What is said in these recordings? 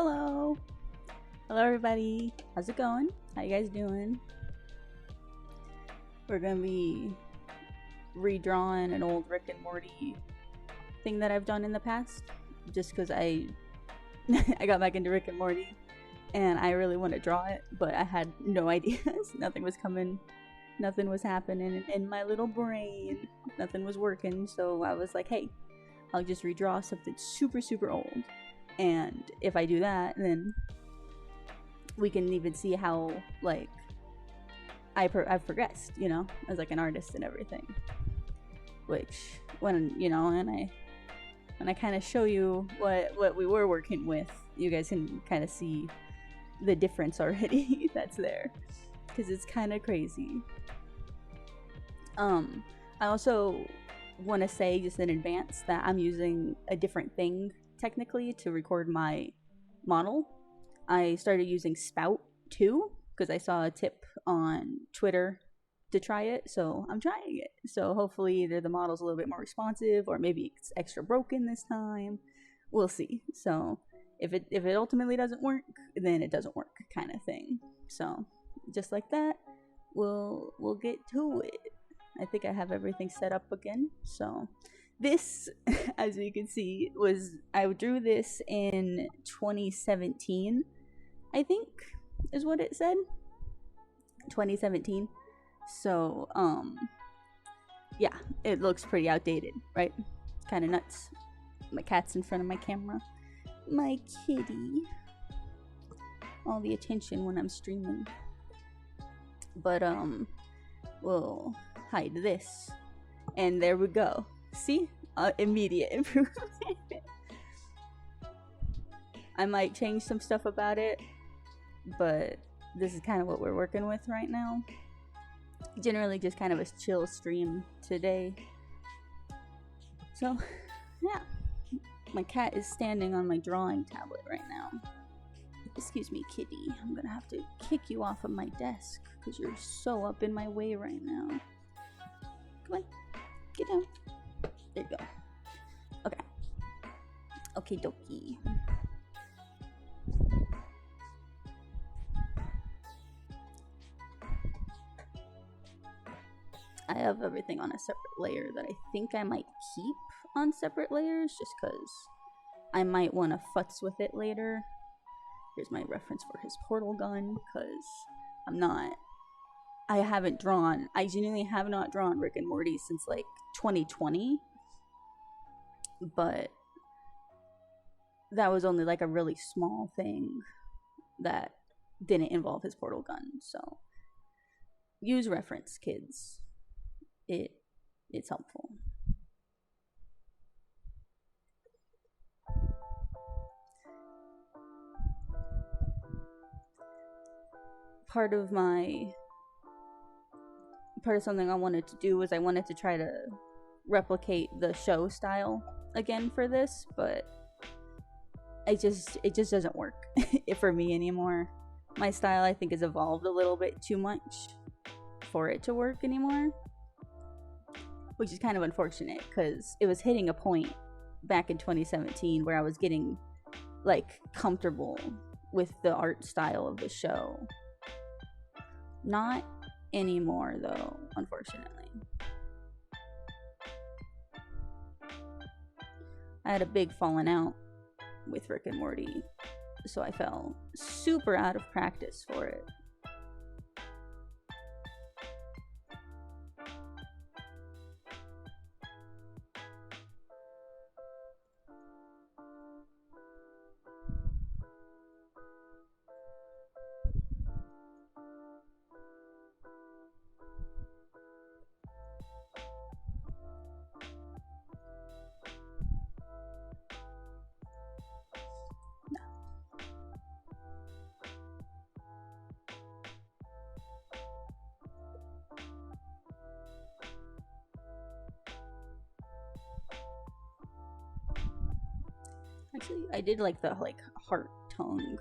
Hello. Hello everybody. How's it going? How you guys doing? We're gonna be redrawing an old Rick and Morty thing that I've done in the past. Just because I got back into Rick and Morty and I really want to draw it, but I had no ideas. Nothing was coming. Nothing was happening in my little brain. Nothing was working. So I was like, hey, I'll just redraw something super old. And if I do that, then we can even see how, like, I've progressed, you know, as like an artist and everything. Which, when I kind of show you what we were working with, you guys can kind of see the difference already that's there, because it's kind of crazy. I also want to say just in advance that I'm using a different thing technically to record my model. I started using Spout too because I saw a tip on Twitter to try it, so I'm trying it. So hopefully either the model's a little bit more responsive or maybe it's extra broken this time. We'll see. So if it ultimately doesn't work, then it doesn't work, kind of thing. So just like that, we'll get to it. I think I have everything set up again. So this, as you can see, I drew this in 2017, I think is what it said. 2017. So yeah, it looks pretty outdated, right? Kind of nuts. My cat's in front of my camera. My kitty. All the attention when I'm streaming. But we'll hide this, and there we go. See? Immediate improvement. I might change some stuff about it, but this is kind of what we're working with right now. Generally just kind of a chill stream today. So yeah, my cat is standing on my drawing tablet right now. Excuse me, kitty. I'm gonna have to kick you off of my desk because you're so up in my way right now. Come on, get down. There you go. Okay. Okay, dokie. I have everything on a separate layer that I think I might keep on separate layers just because I might want to futz with it later. Here's my reference for his portal gun, because I genuinely have not drawn Rick and Morty since like 2020, but that was only like a really small thing that didn't involve his portal gun. So use reference, kids. It's helpful. Part of something I wanted to do was I wanted to try to replicate the show style again for this, but it just doesn't work for me anymore. My style, I think, has evolved a little bit too much for it to work anymore, which is kind of unfortunate because it was hitting a point back in 2017 where I was getting like comfortable with the art style of the show. Not anymore though, unfortunately. I had a big falling out with Rick and Morty, so I fell super out of practice for it. Actually, I did like the heart tongue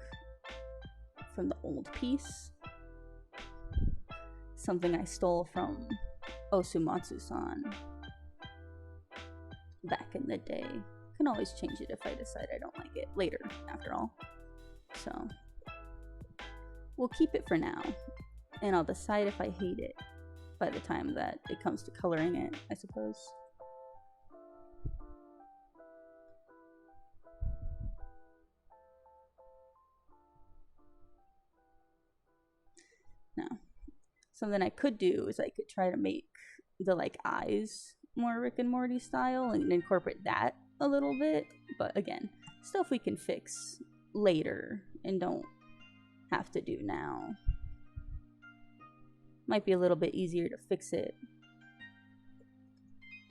from the old piece. Something I stole from Osumatsu-san back in the day. Can always change it if I decide I don't like it later, after all. So we'll keep it for now, and I'll decide if I hate it by the time that it comes to coloring it, I suppose. Now, something I could do is I could try to make the like eyes more Rick and Morty style and incorporate that a little bit, but again, stuff we can fix later and don't have to do now. Might be a little bit easier to fix it,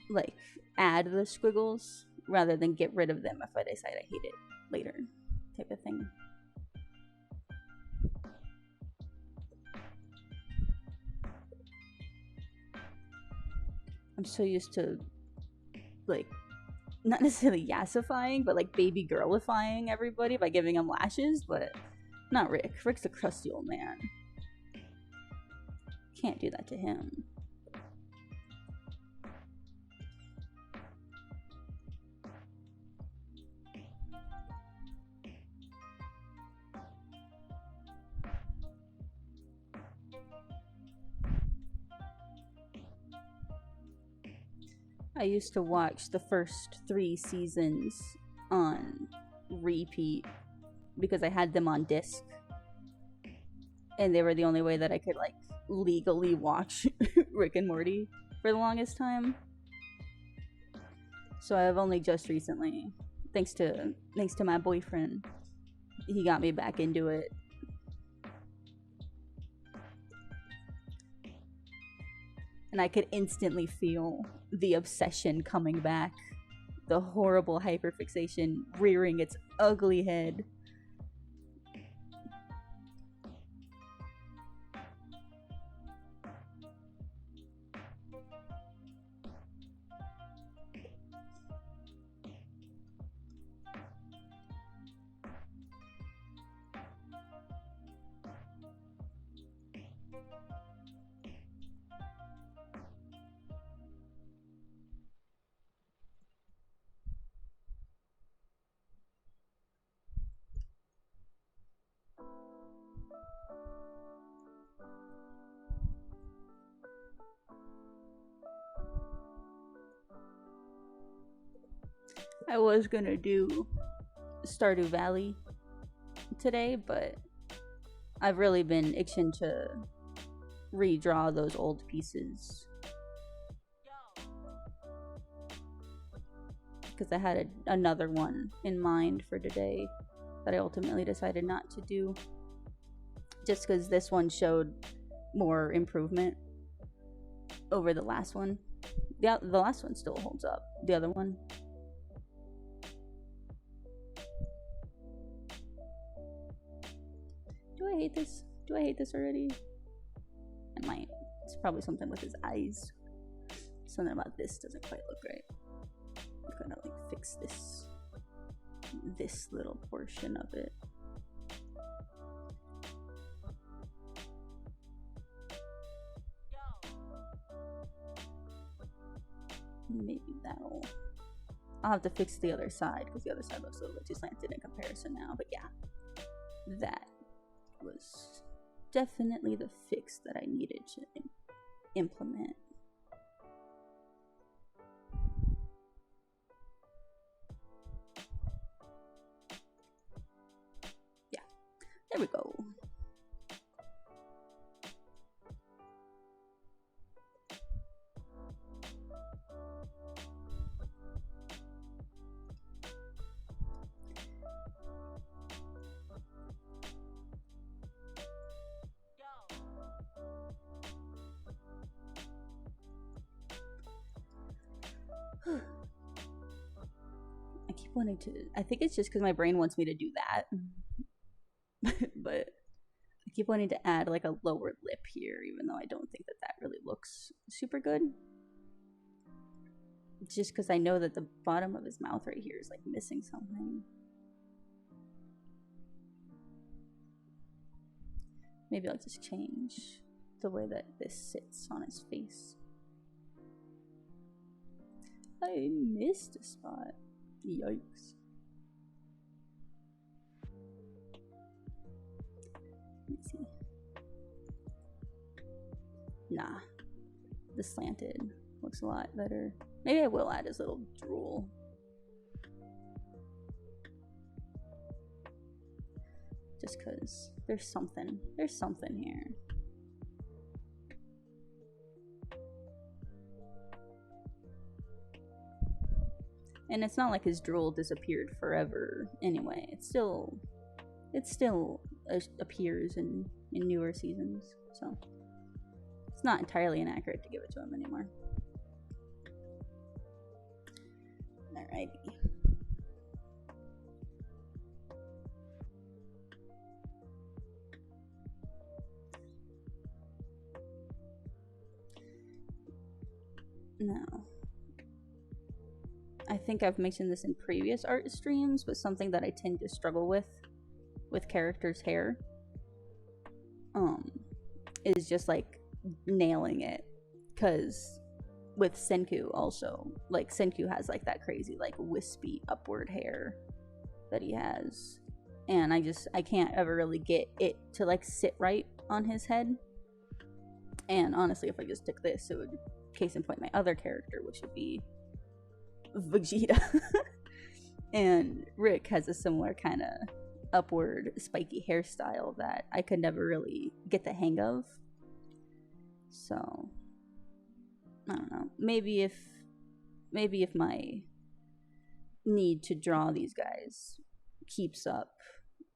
like add the squiggles rather than get rid of them if I decide I hate it later, type of thing. I'm so used to, like, not necessarily yassifying, but like baby girlifying everybody by giving them lashes, but not Rick. Rick's a crusty old man. Can't do that to him. I used to watch the first 3 seasons on repeat because I had them on disc, and they were the only way that I could like legally watch Rick and Morty for the longest time. So I've only just recently, thanks to my boyfriend, he got me back into it. And I could instantly feel the obsession coming back. The horrible hyperfixation rearing its ugly head. I was gonna do Stardew Valley today, but I've really been itching to redraw those old pieces. Because I had another one in mind for today that I ultimately decided not to do. Just because this one showed more improvement over the last one. The last one still holds up. The other one. Do I hate this? Do I hate this already? I might. It's probably something with his eyes. Something about this doesn't quite look right. I'm gonna like fix this little portion of it. Maybe that'll... I'll have to fix the other side because the other side looks a little bit too slanted in comparison now. But yeah, that was definitely the fix that I needed to implement. Yeah, there we go. I keep wanting to... I think it's just because my brain wants me to do that. But I keep wanting to add like a lower lip here, even though I don't think that really looks super good. It's just because I know that the bottom of his mouth right here is like missing something. Maybe I'll just change the way that this sits on his face. I missed a spot. Yikes. me see. Nah, the slanted looks a lot better. Maybe I will add his little drool. Just because there's something here. And it's not like his drool disappeared forever anyway. It still appears in newer seasons, so it's not entirely inaccurate to give it to him anymore. Alrighty. Now, I think I've mentioned this in previous art streams, but something that I tend to struggle with characters' hair is just like nailing it, because with Senku also, like Senku has like that crazy like wispy upward hair that he has, and I can't ever really get it to like sit right on his head. And honestly, if I just took this, it would, case in point, my other character, which would be Vegeta. And Rick has a similar kind of upward spiky hairstyle that I could never really get the hang of. So I don't know, maybe if my need to draw these guys keeps up,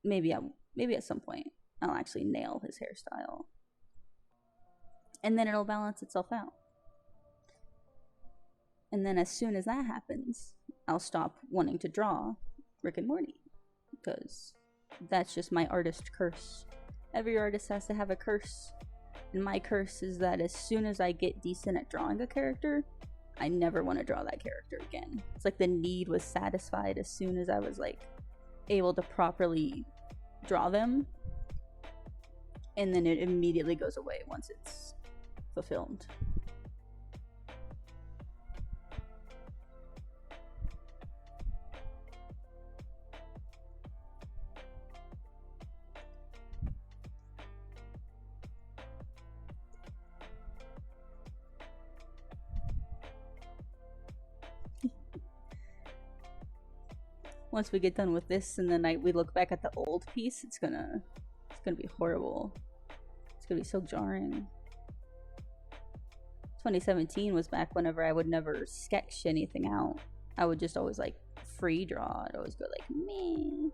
maybe at some point I'll actually nail his hairstyle, and then it'll balance itself out. And then as soon as that happens, I'll stop wanting to draw Rick and Morty, because that's just my artist curse. Every artist has to have a curse, and my curse is that as soon as I get decent at drawing a character, I never want to draw that character again. It's like the need was satisfied as soon as I was like able to properly draw them, and then it immediately goes away once it's fulfilled. Once we get done with this and then we look back at the old piece, it's gonna be horrible. It's gonna be so jarring. 2017 was back whenever I would never sketch anything out. I would just always like free draw. I'd always go like me,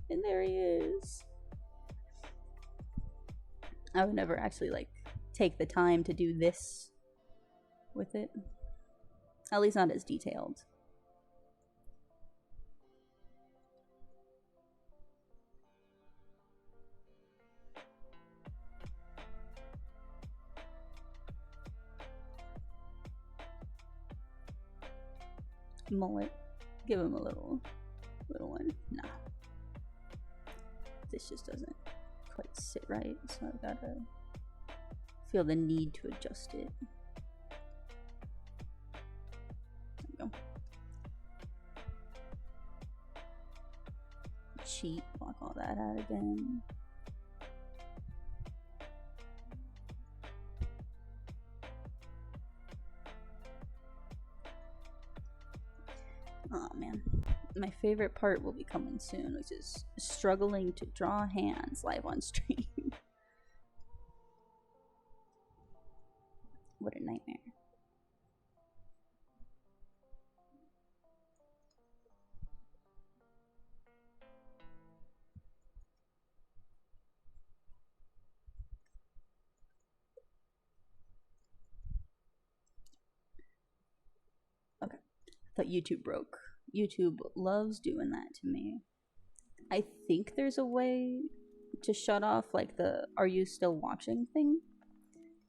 and there he is. I would never actually like take the time to do this with it. At least not as detailed. Mullet. Give him a little one. Nah. This just doesn't quite sit right, so I've gotta feel the need to adjust it. There we go. Cheat. Block all that out again. Oh man, my favorite part will be coming soon, which is struggling to draw hands live on stream. What a nightmare. Okay, I thought YouTube broke. YouTube loves doing that to me. I think there's a way to shut off like the "are you still watching" thing,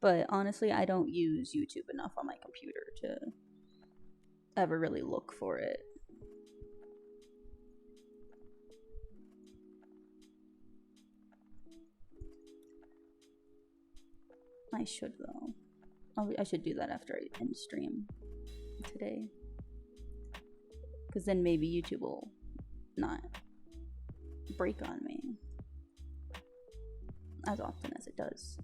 but honestly I don't use YouTube enough on my computer to ever really look for it. I should though. I should do that after I end stream today, because then maybe YouTube will not break on me. as often as it does.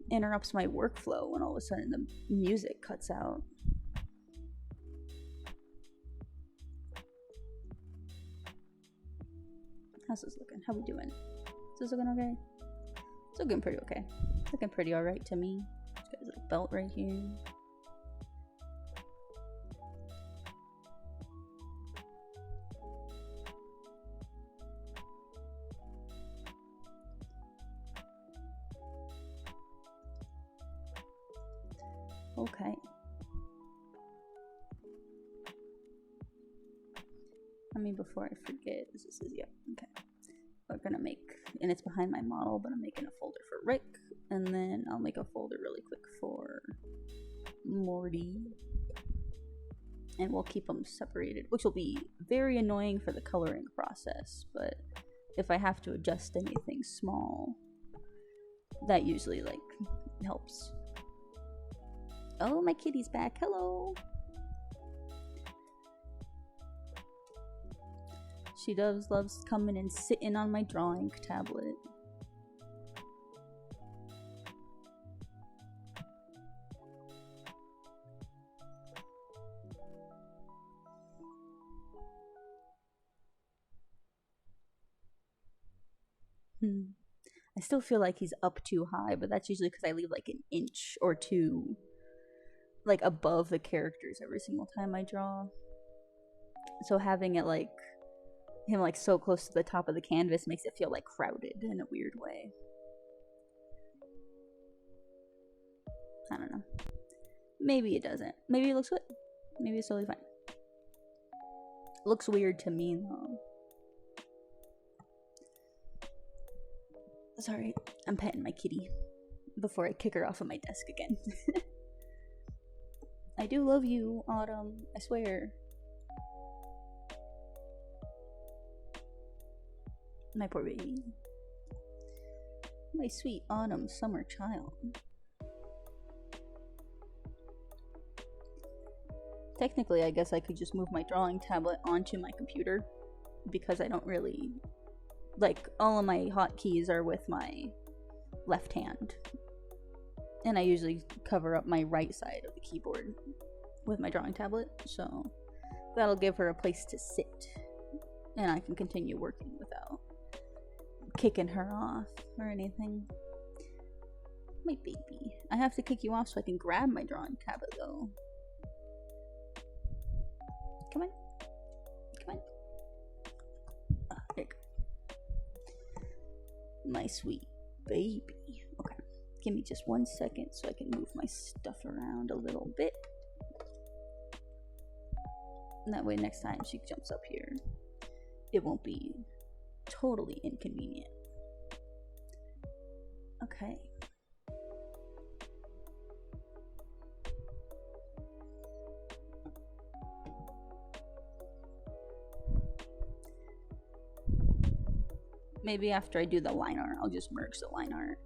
Interrupts my workflow when all of a sudden the music cuts out. How's this looking? How we doing? Is this looking okay? It's looking pretty okay. Looking pretty alright to me. This guy's like belt right here. Okay. I mean, before I forget, this is, yep, okay. We're gonna make, and it's behind my model, but I'm making a folder for Rick, and then I'll make a folder really quick for Morty, and we'll keep them separated, which will be very annoying for the coloring process, but if I have to adjust anything small, that usually, like, helps. Oh, my kitty's back. Hello. She loves coming and sitting on my drawing tablet. I still feel like he's up too high, but that's usually because I leave like an inch or two like above the characters every single time I draw. So having it like him like so close to the top of the canvas makes it feel like crowded in a weird way. I don't know. Maybe it doesn't. Maybe it looks good. Maybe it's totally fine. Looks weird to me though. Sorry, I'm petting my kitty before I kick her off of my desk again. I do love you, Autumn. I swear. My poor baby. My sweet Autumn summer child. Technically, I guess I could just move my drawing tablet onto my computer because I don't really... Like, all of my hotkeys are with my left hand. And I usually cover up my right side of the keyboard with my drawing tablet, so that'll give her a place to sit. And I can continue working without kicking her off or anything. My baby. I have to kick you off so I can grab my drawing tablet, though. Come on. Come on. There you go. My sweet baby. Okay. Give me just 1 second so I can move my stuff around a little bit. And that way next time she jumps up here, it won't be totally inconvenient. Okay. Maybe after I do the line art, I'll just merge the line art.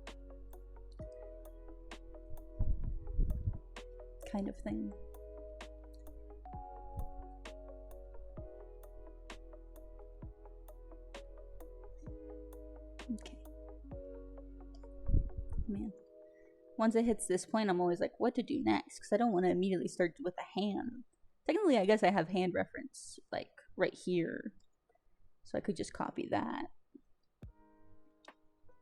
Kind of thing. Okay. Man. Once it hits this point, I'm always like, what to do next? Because I don't want to immediately start with a hand. Technically, I guess I have hand reference, like, right here. So I could just copy that.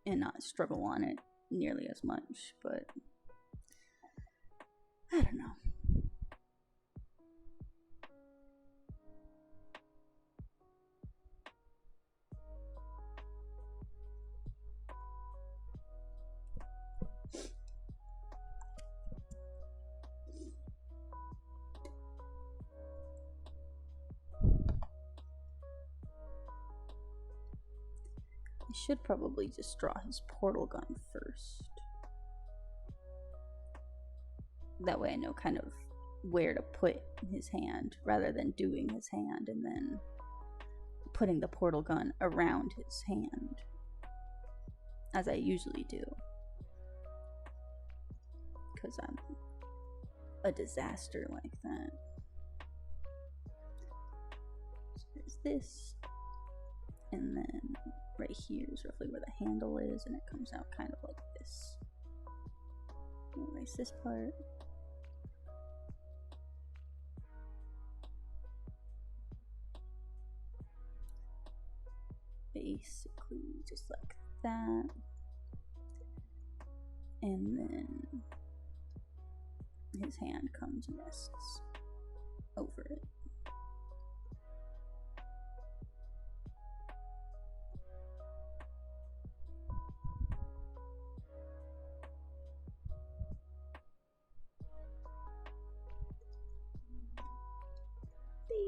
And not struggle on it nearly as much, but I don't know. I should probably just draw his portal gun first. That way I know kind of where to put his hand rather than doing his hand and then putting the portal gun around his hand, as I usually do. Because I'm a disaster like that. So there's this. And then right here is roughly where the handle is, and it comes out kind of like this. Erase this part. Basically just like that. And then his hand comes and rests over it.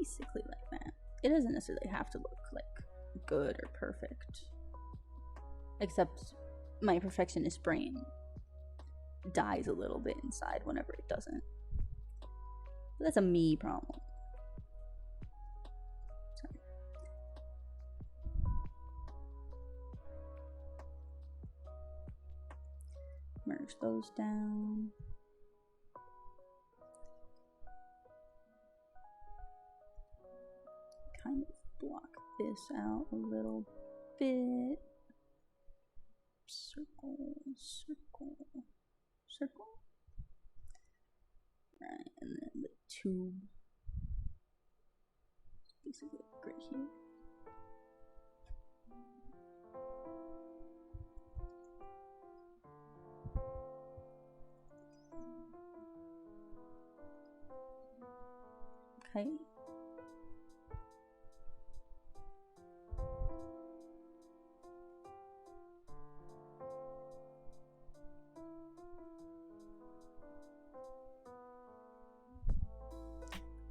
Basically like that. It doesn't necessarily have to look like good or perfect, except my perfectionist brain dies a little bit inside whenever it doesn't. But that's a me problem. Sorry. Merge those down. Kind of block this out a little bit. Circle, circle, circle. Right, and then the tube. Basically right here. Okay.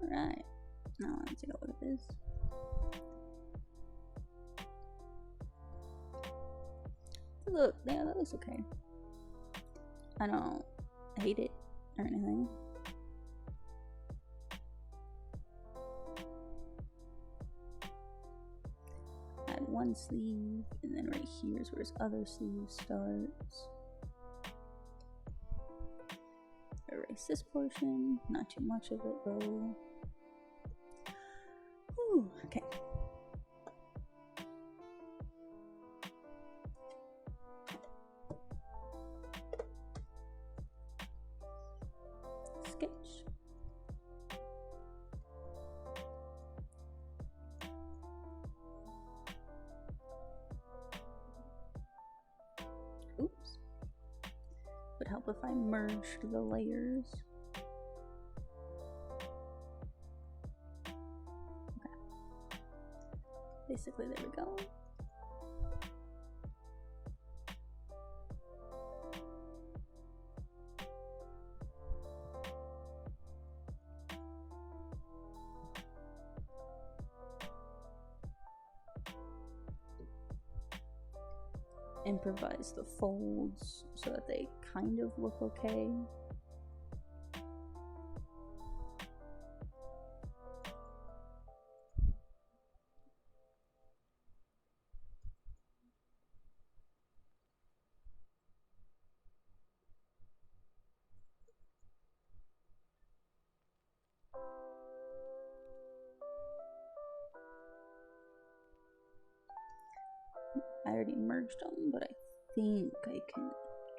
Alright, now let's take a look at this. Look, yeah, that looks okay. I don't hate it or anything. Add one sleeve, and then right here is where his other sleeve starts. Erase this portion, not too much of it though. Ooh, okay. Sketch. Oops. Would help if I merged the layers. Okay. Basically, there we go. Improvise the folds so that they kind of look okay. I already merged them, but I think I can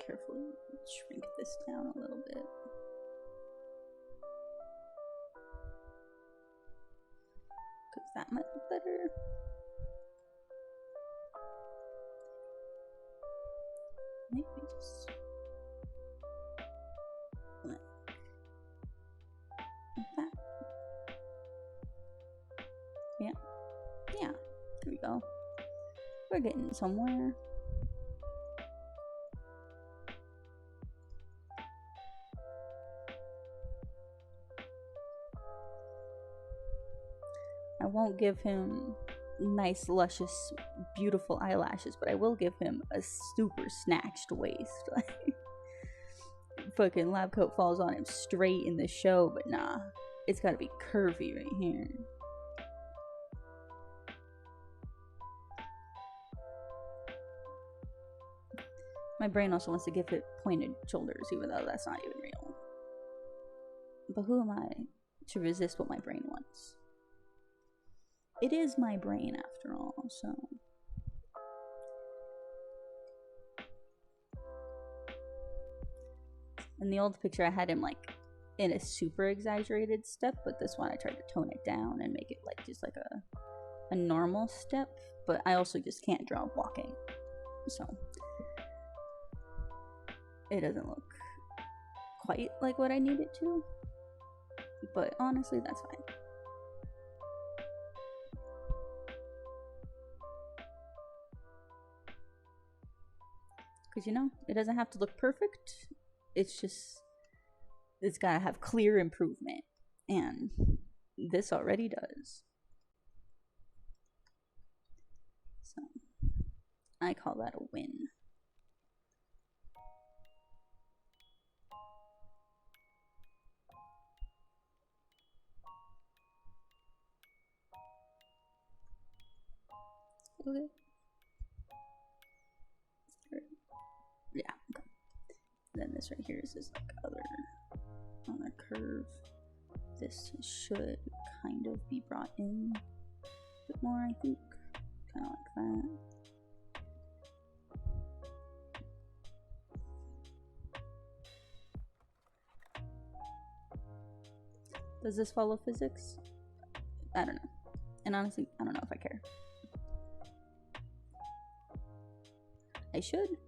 carefully shrink this down a little bit. Because that might look better. Maybe just like that. Yeah. Yeah. There we go. We're getting somewhere. I won't give him nice, luscious, beautiful eyelashes, but I will give him a super snatched waist. Like, fucking lab coat falls on him straight in the show, but nah, it's gotta be curvy right here. My brain also wants to give it pointed shoulders, even though that's not even real. But who am I to resist what my brain wants? It is my brain after all, so In the old picture, I had him like in a super exaggerated step, but this one I tried to tone it down and make it like just like a normal step. But I also just can't draw walking, so it doesn't look quite like what I need it to. But honestly, that's fine. Because, you know, it doesn't have to look perfect. It's just, it's gotta have clear improvement. And this already does. So, I call that a win. Okay. Yeah, okay. Then this right here is this like other curve. This should kind of be brought in a bit more, I think. Kind of like that. Does this follow physics? I don't know. And honestly, I don't know if I care. I should.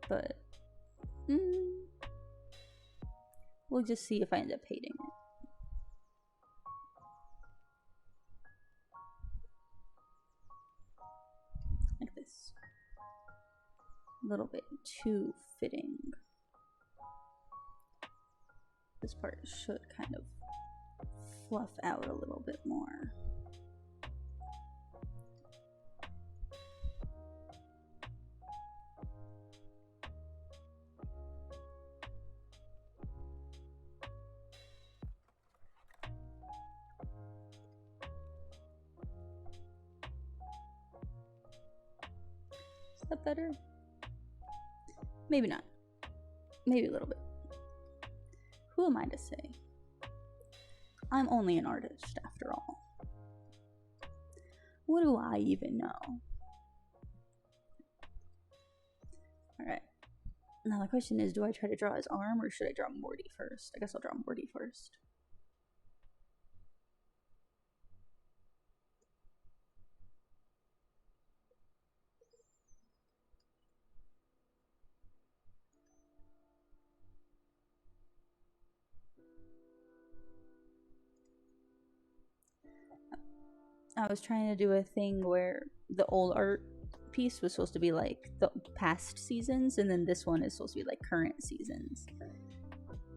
But we'll just see if I end up hating it. Like this. A little bit too fitting. This part should kind of fluff out a little bit more. Is that better? Maybe not. Maybe a little bit. Who am I to say? I'm only an artist, after all. What do I even know? Alright. Now the question is, do I try to draw his arm or should I draw Morty first? I guess I'll draw Morty first. I was trying to do a thing where the old art piece was supposed to be like the past seasons, and then this one is supposed to be like current seasons.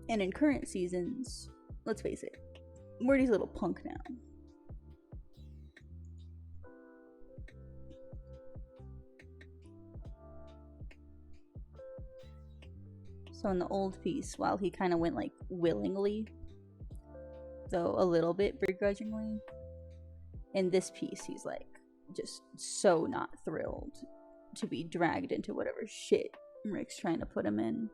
And in current seasons, let's face it, Morty's a little punk now. So in the old piece, while he kind of went like willingly, though a little bit begrudgingly, in this piece he's like just so not thrilled to be dragged into whatever shit Rick's trying to put him in.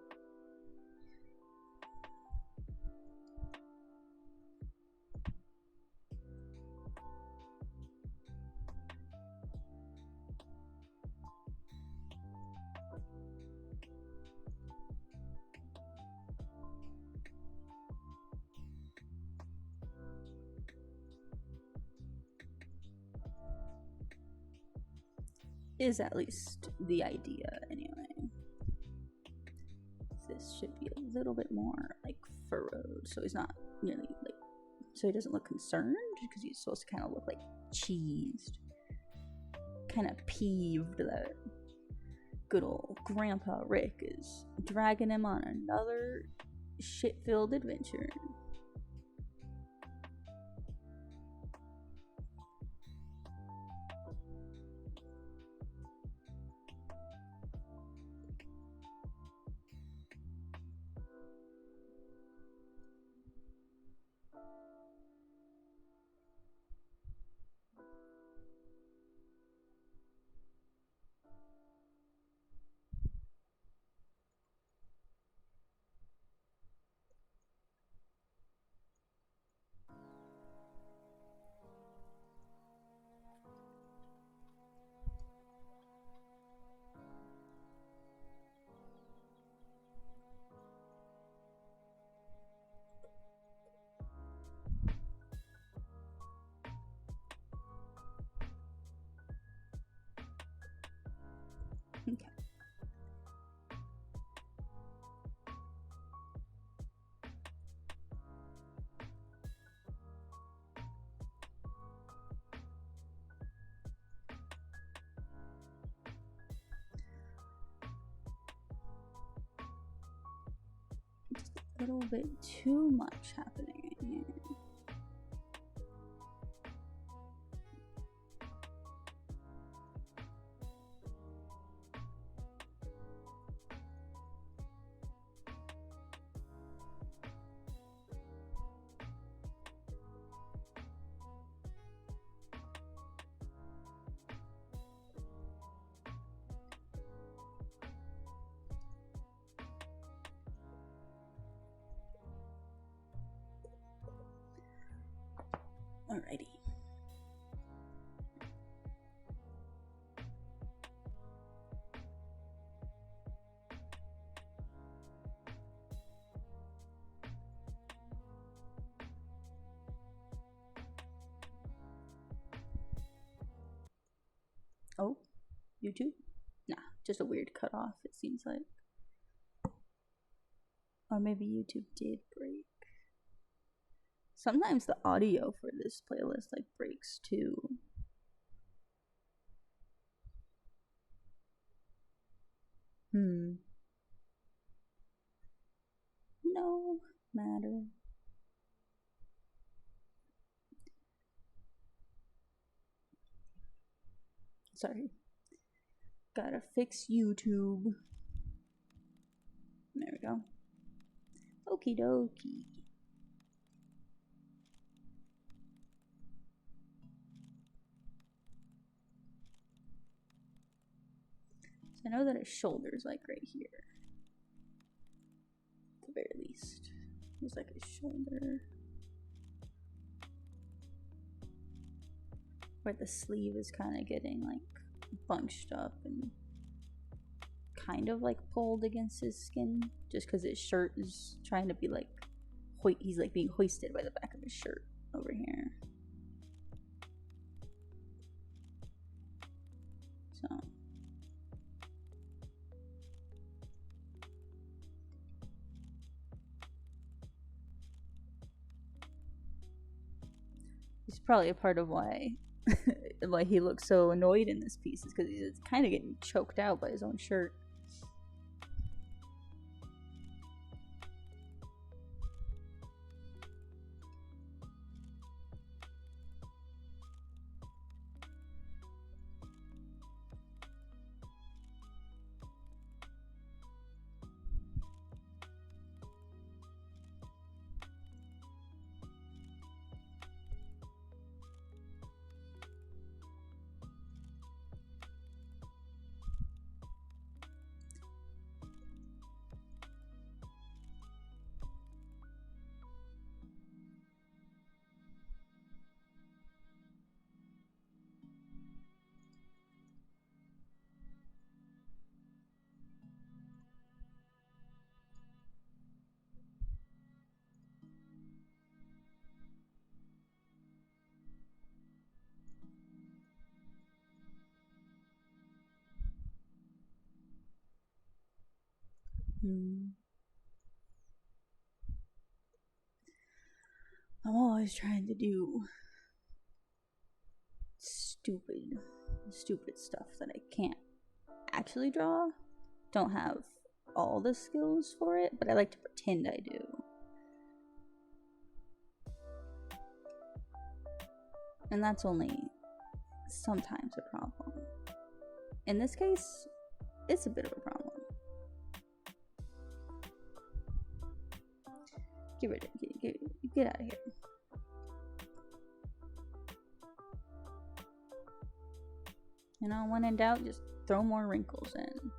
Is at least the idea, anyway. This should be a little bit more like furrowed, so he's not really like, so he doesn't look concerned, because he's supposed to kind of look like cheesed, kind of peeved that good old Grandpa Rick is dragging him on another shit-filled adventure. a little bit too much happening in here. Alrighty. Oh, YouTube? Nah, just a weird cutoff, it seems like. Or maybe YouTube did break. Sometimes the audio for this playlist like breaks too. No matter. Sorry. Gotta fix YouTube. There we go. Okie dokie. So I know that his shoulder's like right here. At the very least. There's like his shoulder. Where the sleeve is kind of getting like bunched up and kind of like pulled against his skin. Just because his shirt is trying to be like, he's like being hoisted by the back of his shirt over here. So. It's probably a part of why why he looks so annoyed in this piece is because he's kind of getting choked out by his own shirt. I'm always trying to do stupid stuff that I can't actually draw. Don't have all the skills for it, but I like to pretend I do. And that's only sometimes a problem. In this case, it's a bit of a problem. Get out of here. You know, when in doubt, just throw more wrinkles in.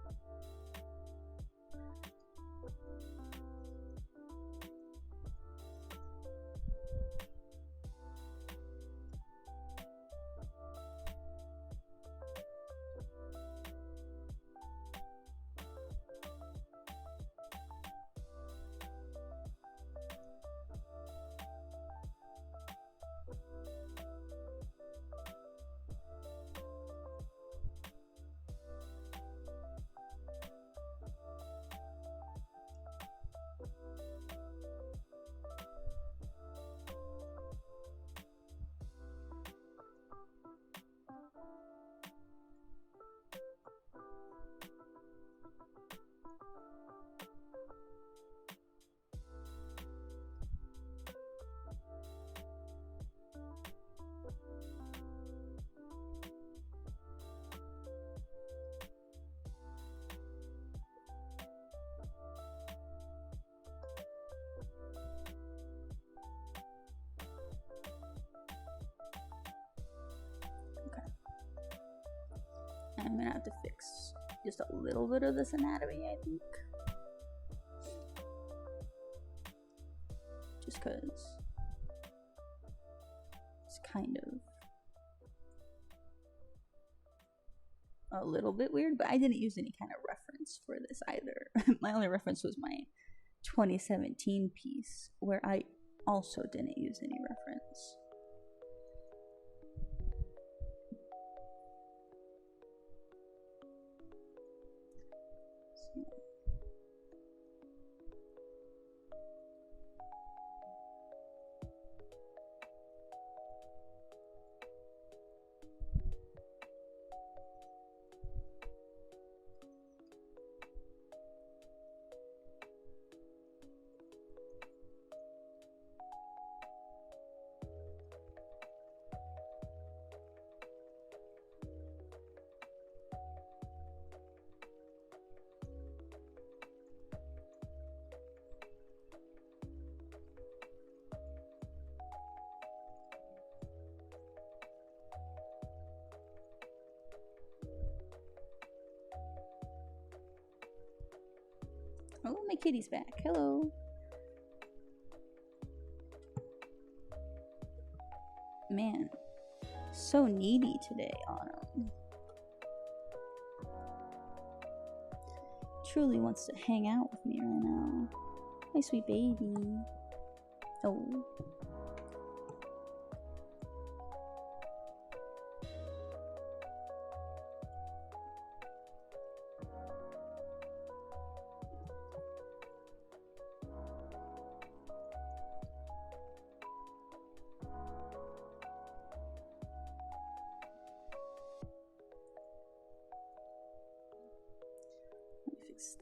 I'm gonna have to fix just a little bit of this anatomy, I think. Just because it's kind of a little bit weird, but I didn't use any kind of reference for this either. My only reference was my 2017 piece, where I also didn't use any reference. Oh, my kitty's back. Hello. Man, so needy today, Autumn. Truly wants to hang out with me right now. My sweet baby. Oh.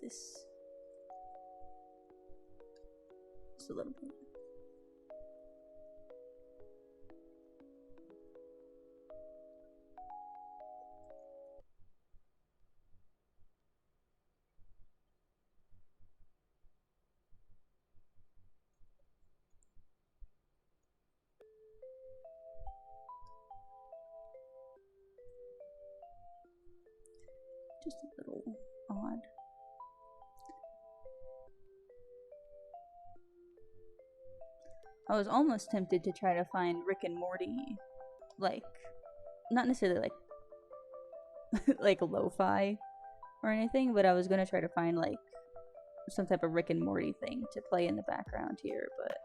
This just a little bit. Just a little odd. I was almost tempted to try to find Rick and Morty, like, not necessarily like, like lo-fi or anything, but I was gonna try to find like some type of Rick and Morty thing to play in the background here, but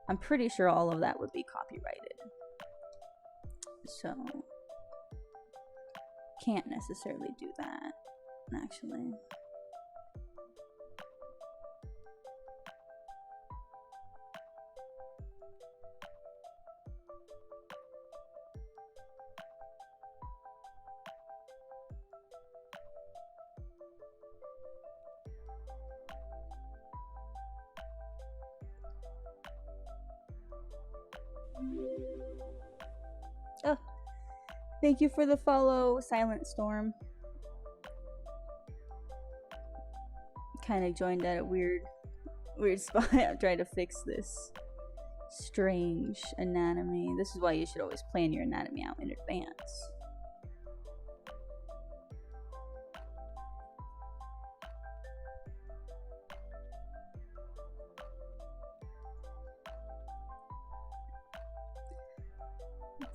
I'm pretty sure all of that would be copyrighted. So, can't necessarily do that, actually. Oh, thank you for the follow, Silent Storm. Kind of joined at a weird spot. I'm trying to fix this strange anatomy. This is why you should always plan your anatomy out in advance.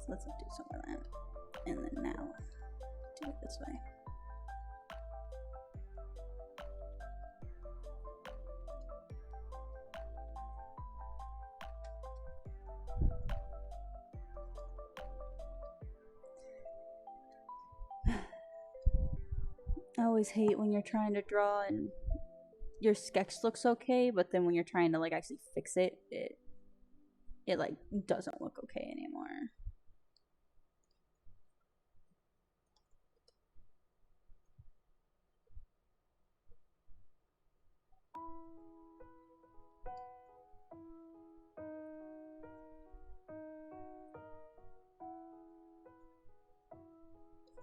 Let's do some of that, and then now do it this way. I always hate when you're trying to draw and your sketch looks okay, but then when you're trying to like actually fix it, it like doesn't look okay anymore.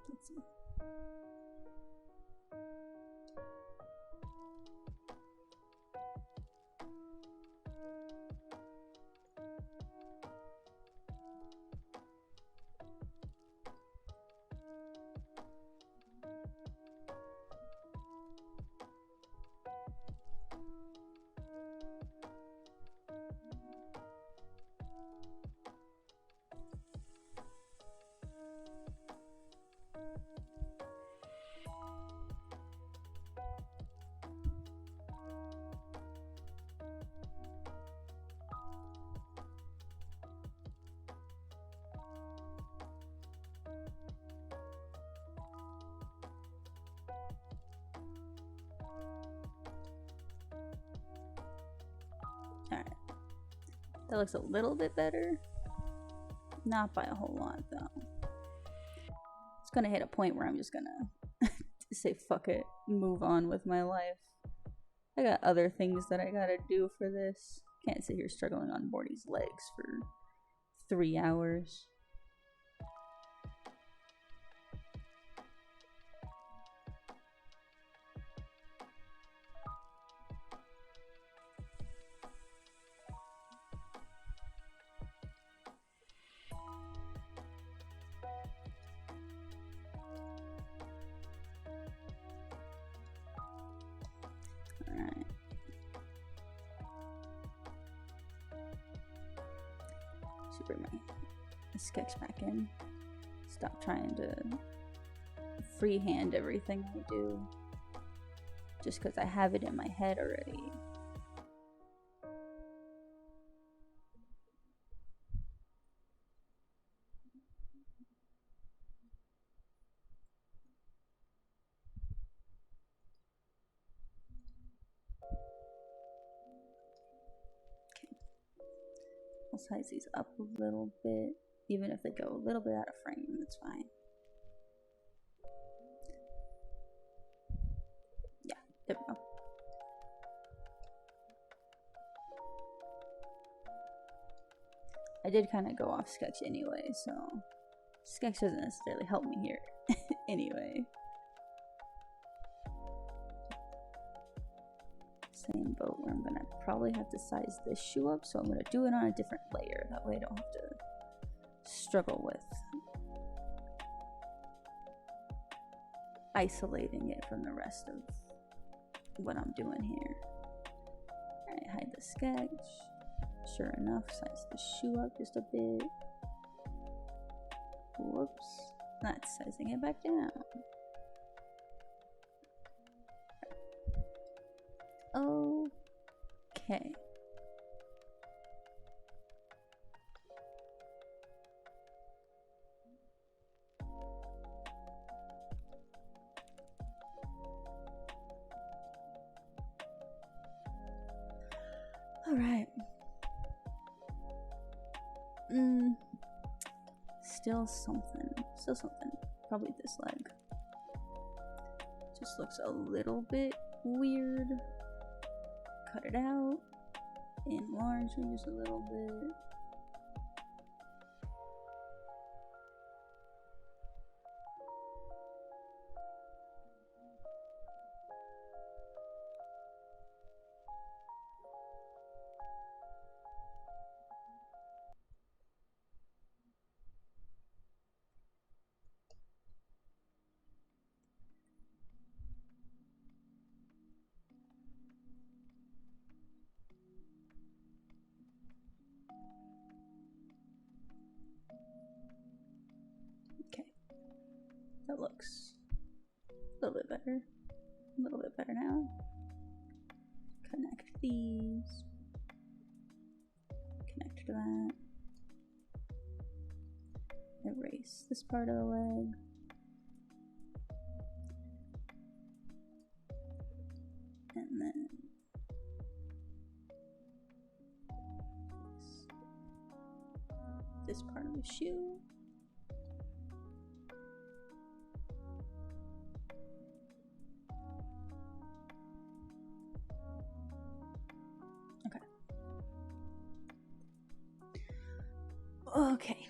Let's see. Alright. That looks a little bit better. Not by a whole lot, though. It's gonna hit a point where I'm just gonna say fuck it, move on with my life. I got other things that I gotta do for this. Can't sit here struggling on Morty's legs for 3 hours. Alright. Should bring my sketch back in. Stop trying to freehand everything I do. Just because I have it in my head already. I'll size these up a little bit, even if they go a little bit out of frame, that's fine. Yeah, there we go. I did kind of go off sketch anyway, so sketch doesn't necessarily help me here anyway. Same boat where I'm gonna probably have to size this shoe up, so I'm gonna do it on a different layer. That way I don't have to struggle with isolating it from the rest of what I'm doing here. Alright, hide the sketch. Sure enough, size the shoe up just a bit. Whoops. That's sizing it back down. Okay. All right. Still something. Probably this leg. Just looks a little bit weird. Cut it out. Enlarge it just a little bit. Okay, that looks a little bit better. A little bit better now. Connect these. Connect to that. Erase this part of the leg. And then this part of the shoe. Okay.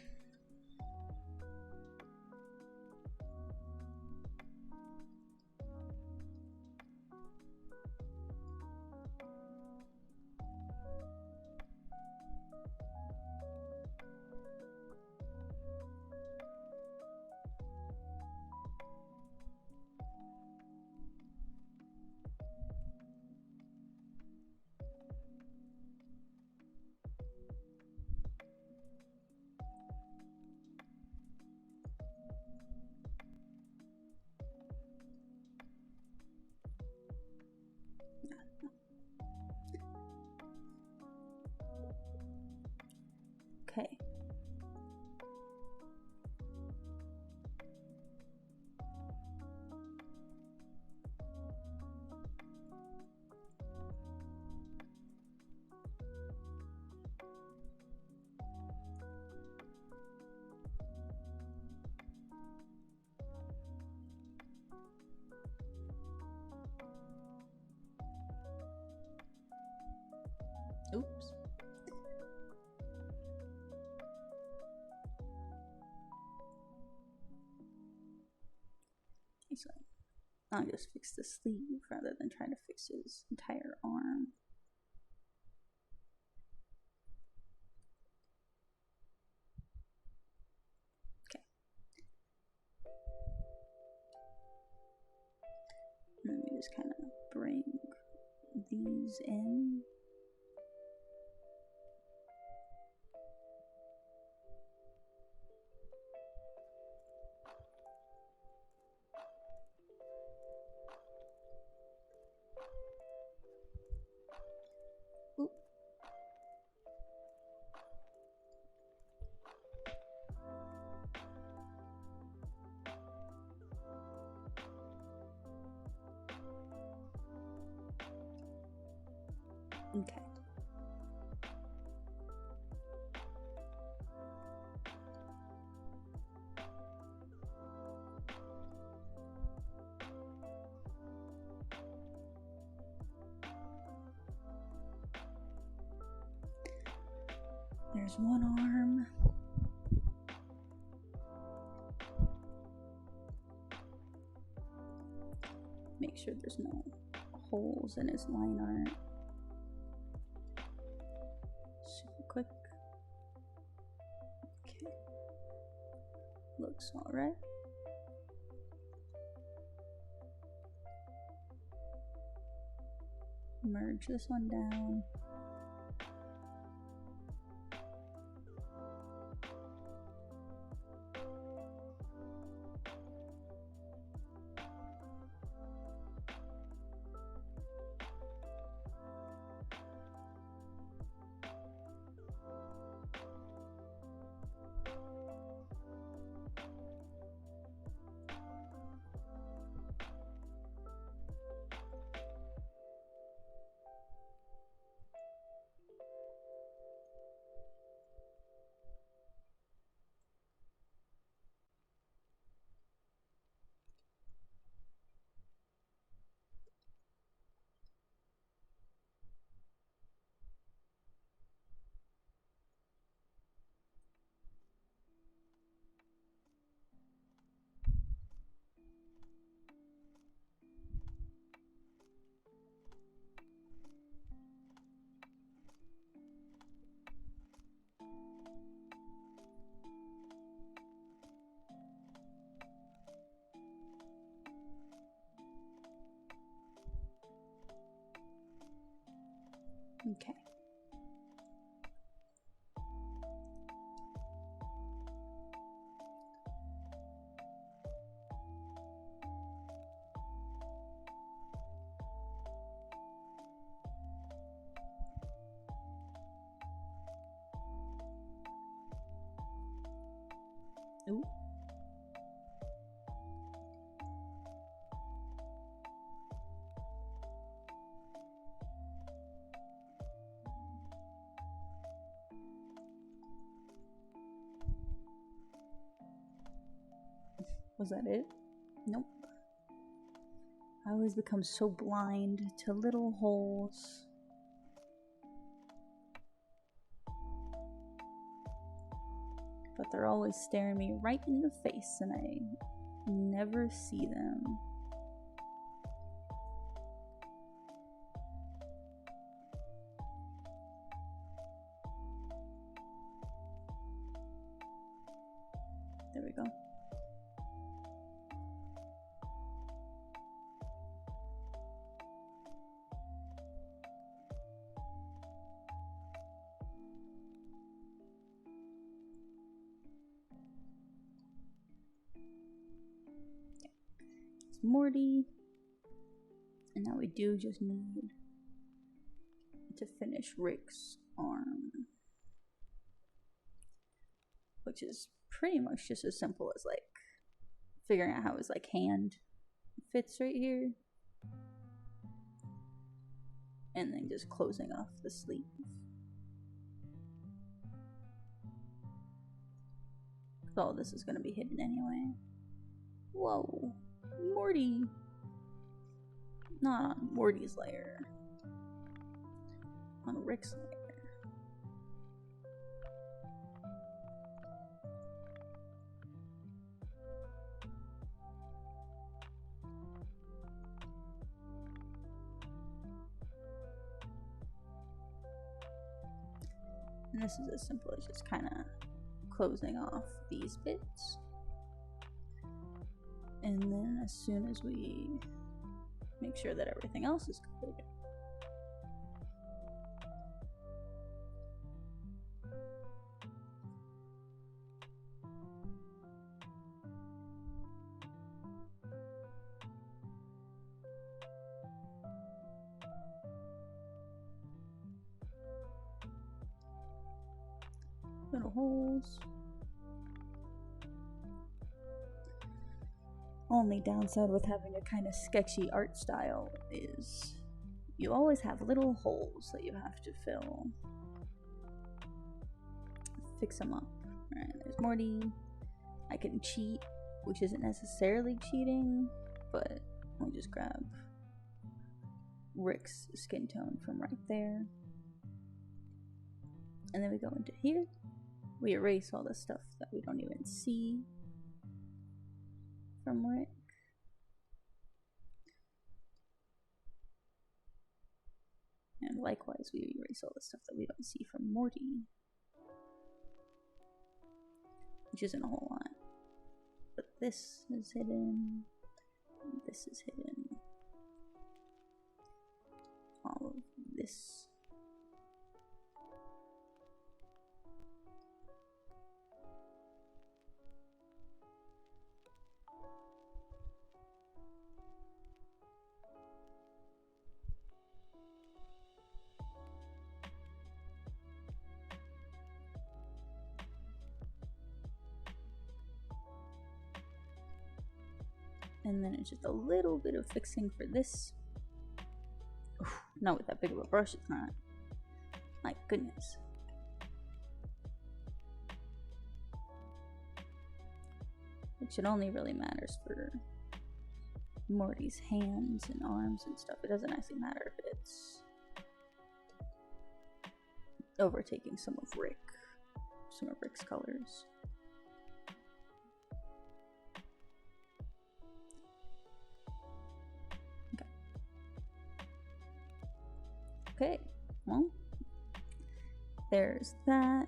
Oops. So I'll just fix the sleeve rather than trying to fix his entire arm. Okay. Let me just kind of bring these in. Oop. Okay. There's one arm. Make sure there's no holes in his line art. Super quick. Okay. Looks alright. Merge this one down. Okay. Ooh. Was that it? Nope. I always become so blind to little holes. But they're always staring me right in the face and I never see them. There we go. Morty, and now we do just need to finish Rick's arm, which is pretty much just as simple as like figuring out how his like hand fits right here and then just closing off the sleeve. All this is going to be hidden anyway. Whoa. Morty. Not on Morty's layer. On Rick's layer. And this is as simple as just kind of closing off these bits. And then as soon as we make sure that everything else is completed, little holes. Only downside with having a kind of sketchy art style is you always have little holes that you have to fill. Fix them up. Alright, there's Morty. I can cheat, which isn't necessarily cheating, but we'll just grab Rick's skin tone from right there. And then we go into here. We erase all the stuff that we don't even see from Rick. And likewise, we erase all the stuff that we don't see from Morty, which isn't a whole lot. But this is hidden. This is hidden. All of this. And then it's just a little bit of fixing for this. Oof, not with that big of a brush, it's not. My goodness. Which it only really matters for Morty's hands and arms and stuff. It doesn't actually matter if it's overtaking some of Rick's colors. Okay, well, there's that.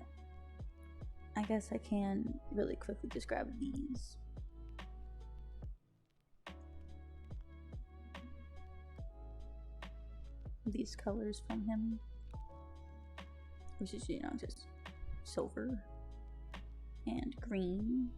I guess I can really quickly just grab these colors from him, which is, you know, just silver and green.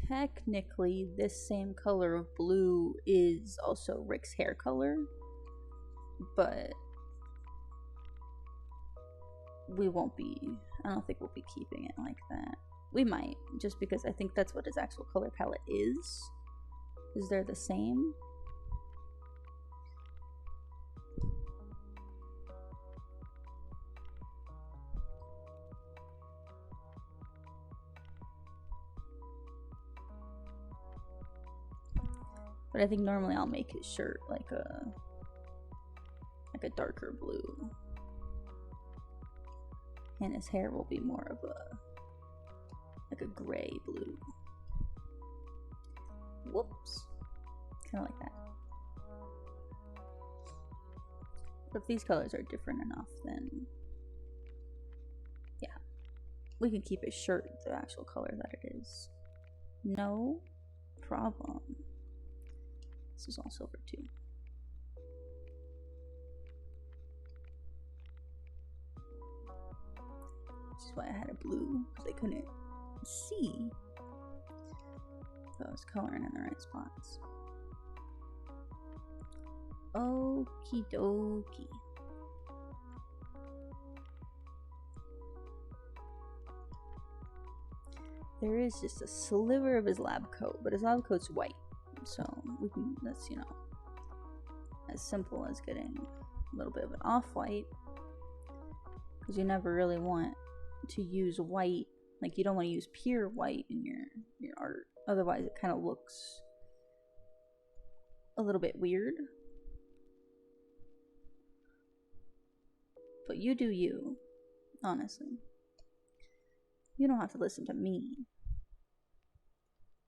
Technically, this same color of blue is also Rick's hair color, but we won't be, I don't think we'll be keeping it like that. We might, just because I think that's what his actual color palette is. Is they're the same. But I think normally I'll make his shirt like a darker blue. And his hair will be more of a gray blue. Whoops. Kinda like that. But if these colors are different enough, then yeah. We can keep his shirt the actual color that it is. No problem. This is all silver too. Which is why I had a blue, because I couldn't see if I was coloring in the right spots. Okie dokie. There is just a sliver of his lab coat, but his lab coat's white. So we can, that's, you know, as simple as getting a little bit of an off-white, because you never really want to use white. Like, you don't want to use pure white in your art, otherwise it kind of looks a little bit weird. But you do you, honestly. You don't have to listen to me.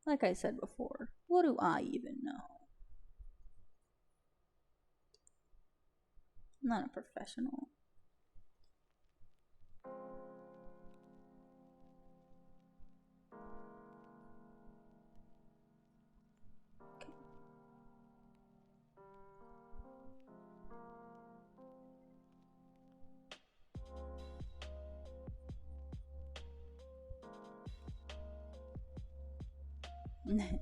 Like I said before, what do I even know? I'm not a professional. Okay.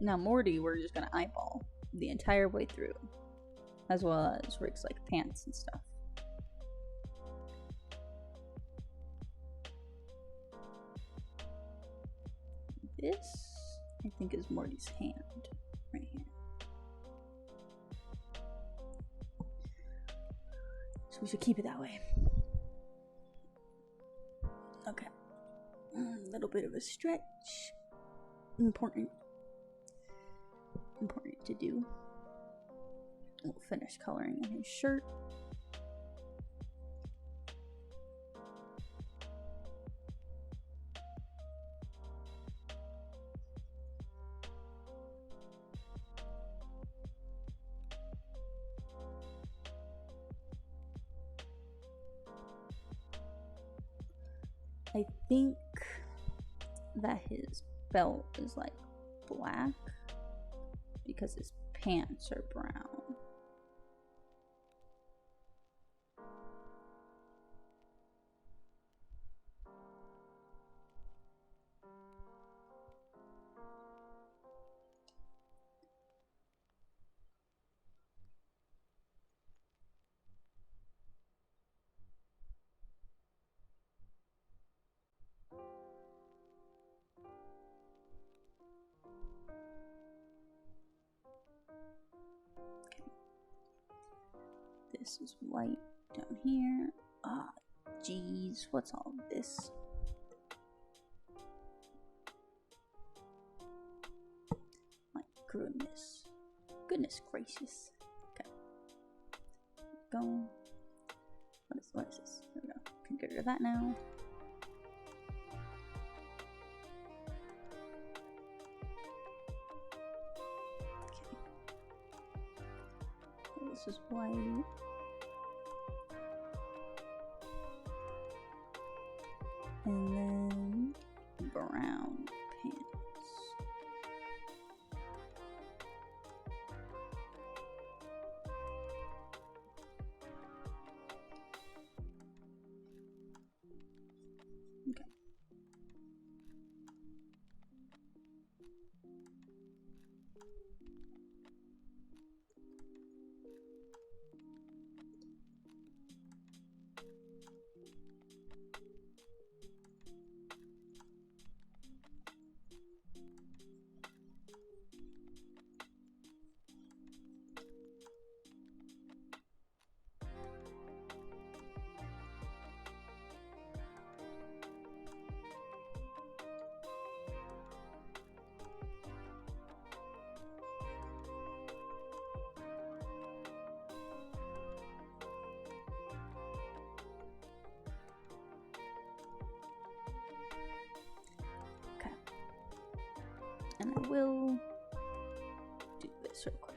Now Morty, we're just gonna eyeball the entire way through, as well as rigs like pants and stuff. This, I think, is Morty's hand right here. So we should keep it that way. Okay. A little bit of a stretch. Important to do. We'll finish coloring in his shirt. I think that his belt is like black because his pants are brown. This is white down here. Ah, jeez, what's all this? My goodness. Goodness gracious. Okay. Go. What is this? There we go. Can get rid of that now. Okay. This is white. And then brown pants. Okay. And I will do this real quick.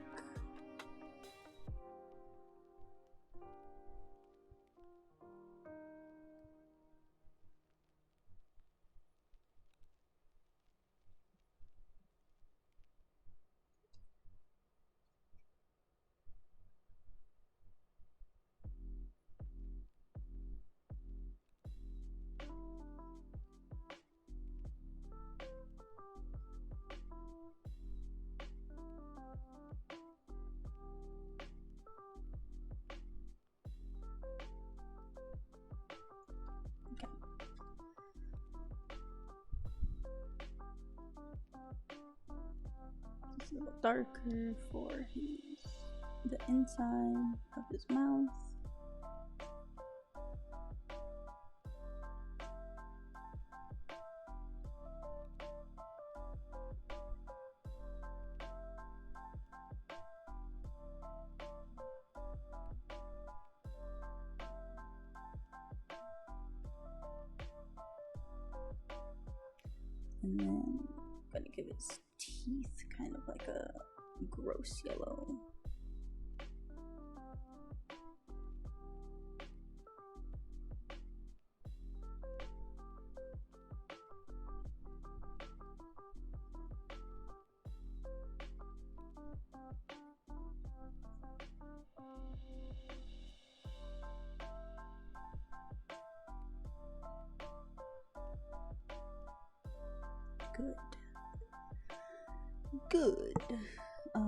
A little darker for his this. inside of his mouth. And then I'm gonna give his teeth kind of like a gross yellow. Good. Good. I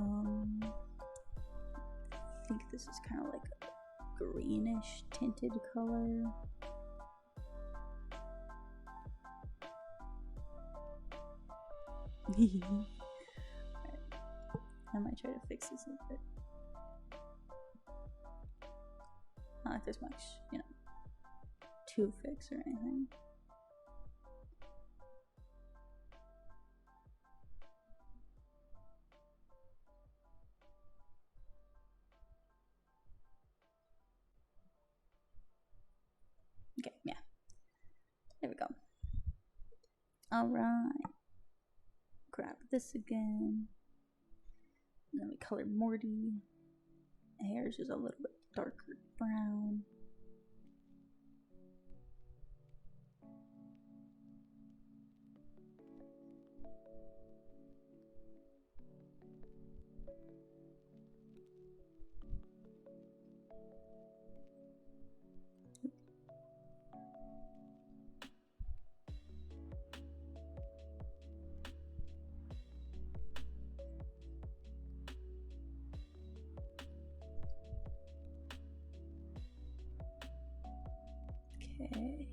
think this is kind of like a greenish tinted color. I might try to fix this a bit. Not like there's much, you know, to fix or anything. Okay, yeah. There we go. Alright. Grab this again. And then we color Morty. The hair is just a little bit darker brown. Okay.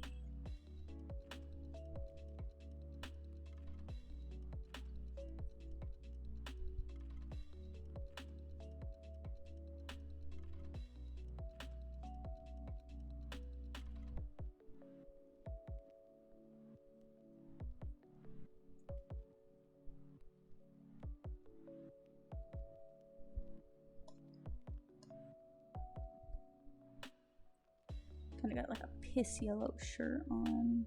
Kind of got like a piss yellow shirt on.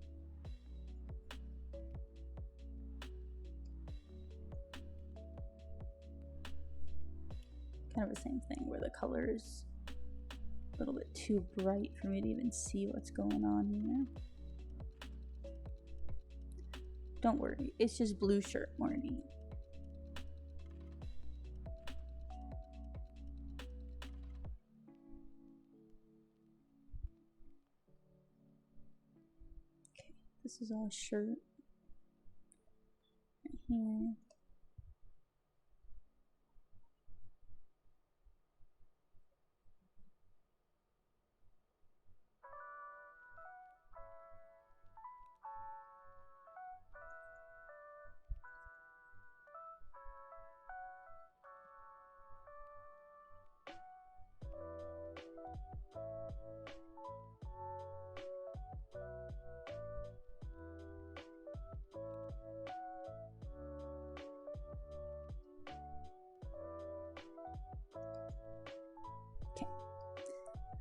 Kind of the same thing where the color is a little bit too bright for me to even see what's going on here. Don't worry, it's just blue shirt, Morty. This is all shirt right here.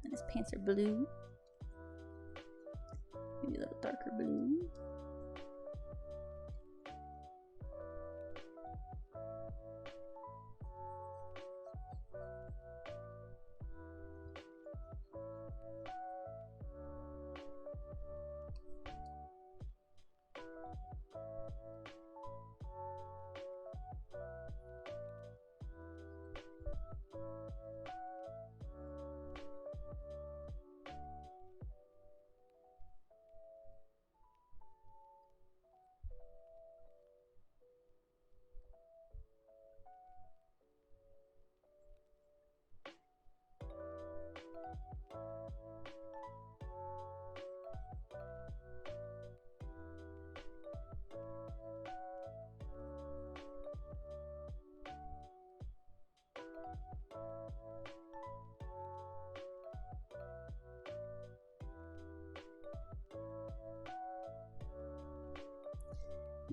And his pants are blue. Maybe a little darker blue.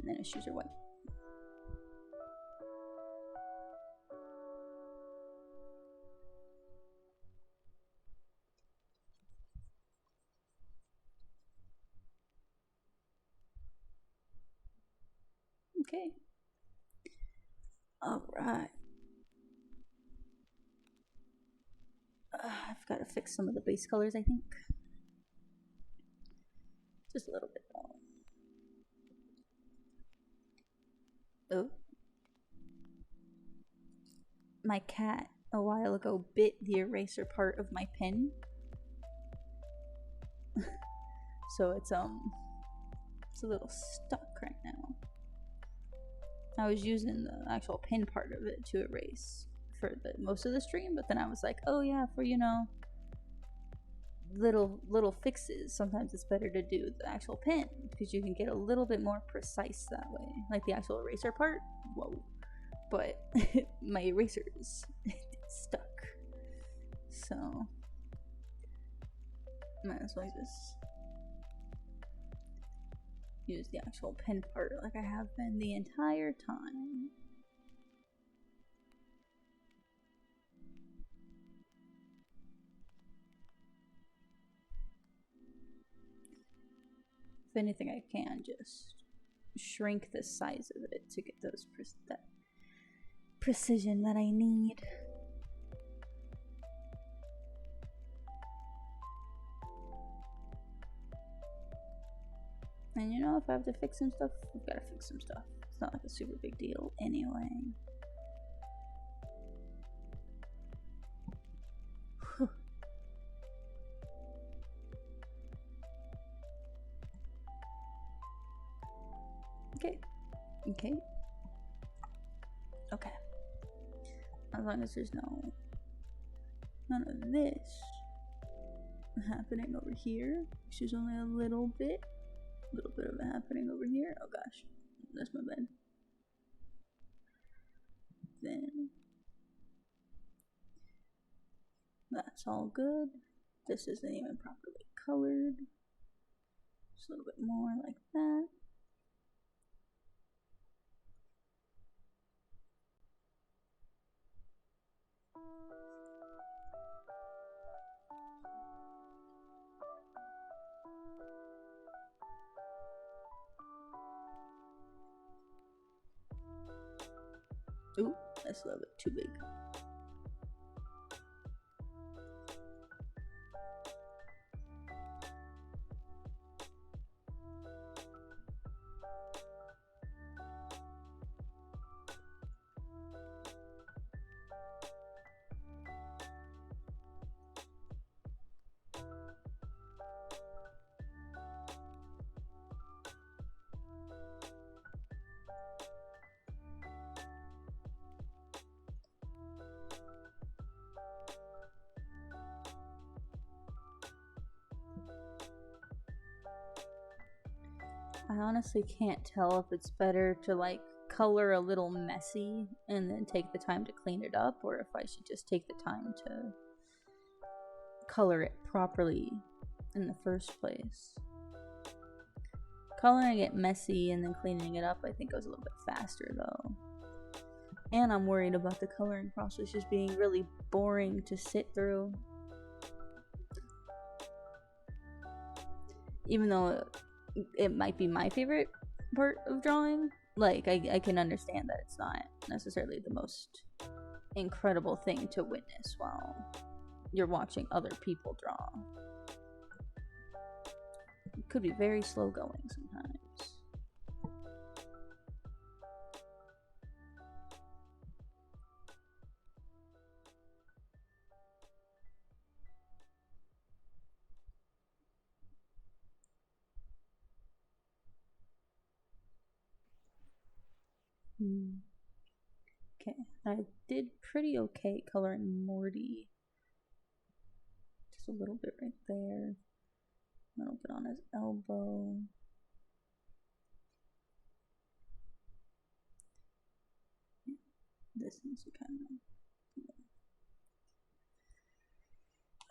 and then his shoes are white. Okay. Alright. I've got to fix some of the base colors, I think. Just a little bit though. Oh. My cat a while ago bit the eraser part of my pen. So it's a little stuck right now. I was using the actual pen part of it to erase for most of the stream, but then I was like, oh yeah, for little fixes, sometimes it's better to do the actual pen because you can get a little bit more precise that way. Like the actual eraser part, whoa. But my eraser is stuck. So might as well just use the actual pen part like I have been the entire time. If anything, I can just shrink the size of it to get that precision that I need. And if I have to fix some stuff, I've got to fix some stuff. It's not like a super big deal anyway. Okay. As long as there's none of this happening over here, which is only a little bit of it happening over here. Oh gosh, that's my bad. Then that's all good. This isn't even properly colored. Just a little bit more like that. Ooh, that's a little bit too big. I honestly can't tell if it's better to like color a little messy and then take the time to clean it up, or if I should just take the time to color it properly in the first place. Coloring it messy and then cleaning it up I think goes a little bit faster though. And I'm worried about the coloring process just being really boring to sit through. Even though it might be my favorite part of drawing, like I can understand that it's not necessarily the most incredible thing to witness while you're watching other people draw. It could be very slow going sometimes. Okay, I did pretty okay coloring Morty. Just a little bit right there. A little bit on his elbow. Yeah, this needs to kind of...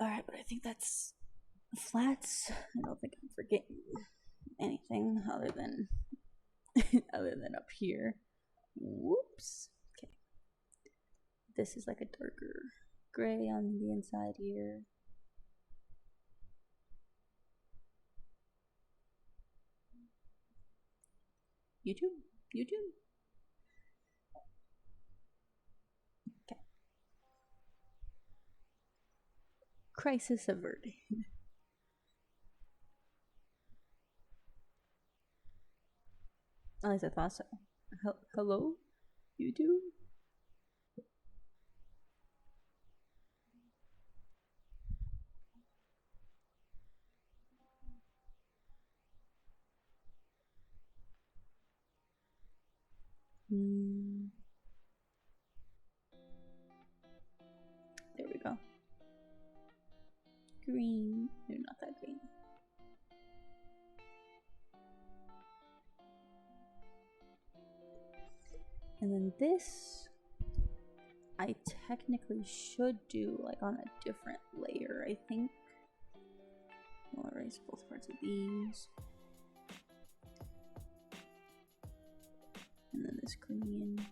Alright, but I think that's flats. I don't think I'm forgetting anything other than other than up here. Whoops. Okay. This is like a darker gray on the inside here. YouTube. Okay. Crisis averted. At least I thought so. Hello, YouTube? There we go. Green. No, not that green. And then this, I technically should do like on a different layer, I think. I'll erase both parts of these. And then this green.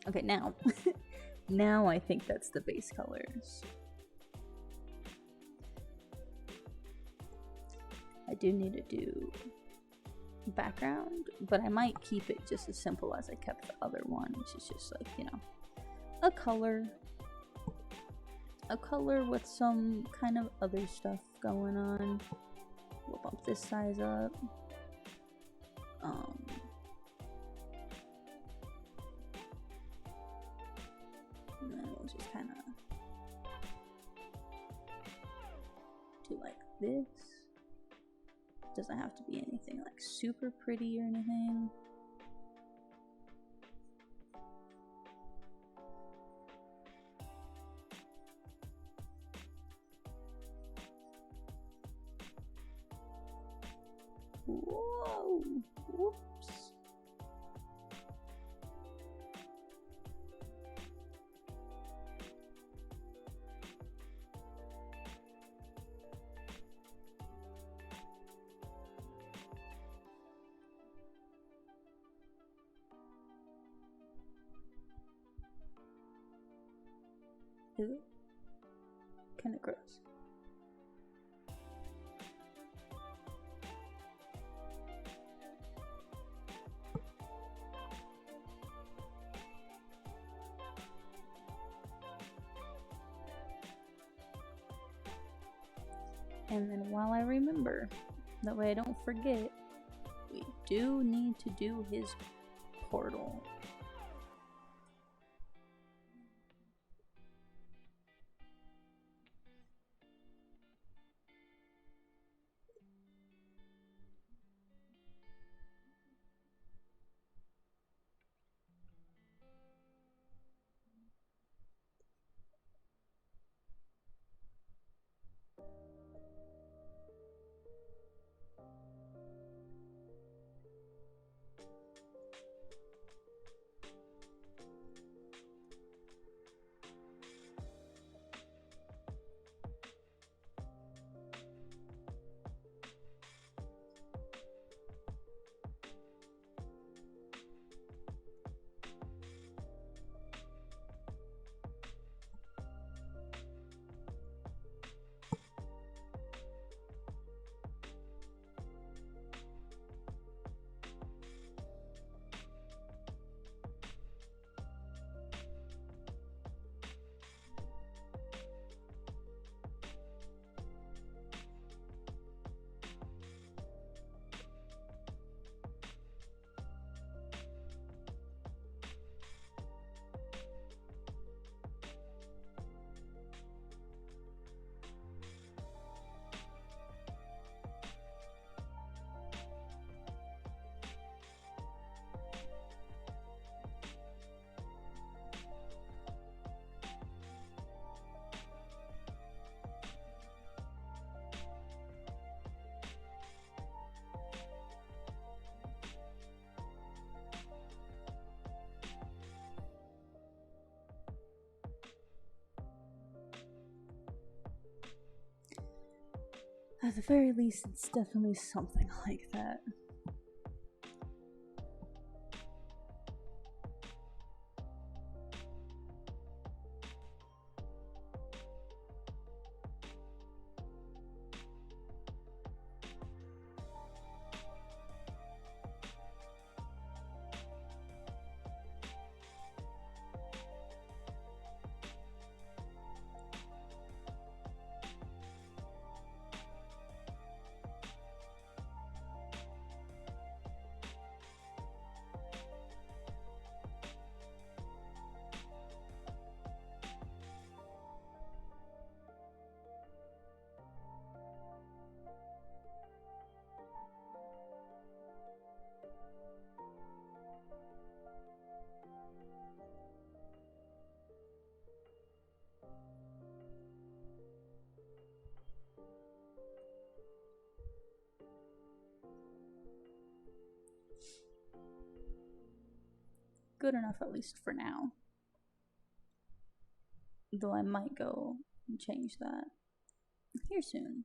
Okay, now. Now I think that's the base colors. I do need to do background, but I might keep it just as simple as I kept the other one, which is just like, you know, a color with some kind of other stuff going on. We'll bump this size up. And then we'll just kind of do like this. Doesn't have to be anything like super pretty or anything. Whoa! Whoops. Ooh. Kind of gross. And then while I remember, that way I don't forget, we do need to do his portal. At the very least, it's definitely something like that. Good enough, at least for now. Though I might go and change that here soon.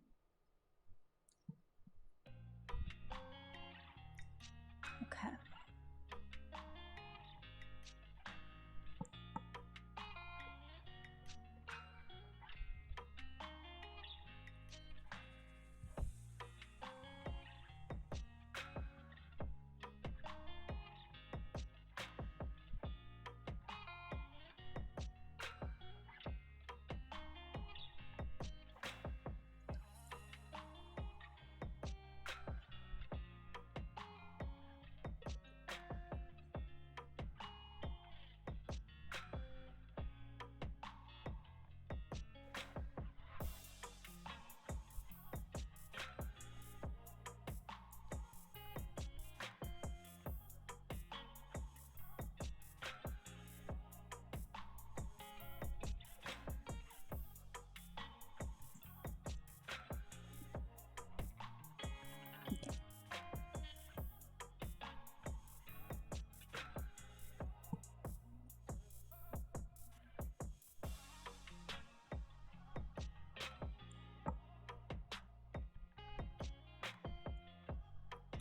Okay.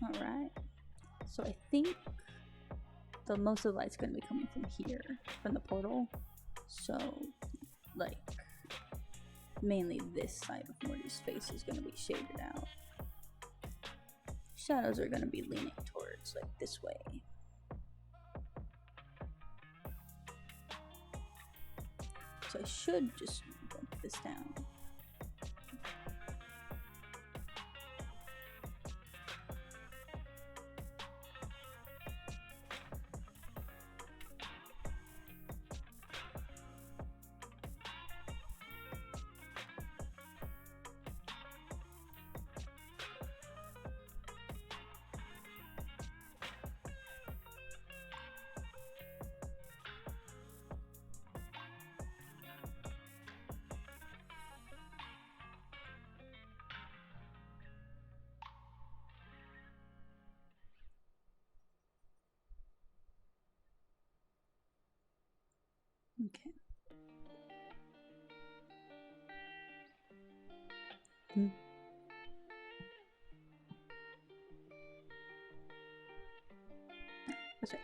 Alright, so I think the most of the light's going to be coming from here, from the portal. So, like, mainly this side of Morty's face is going to be shaded out. Shadows are going to be leaning towards, like, this way. So I should just bump this down. Okay. That's right.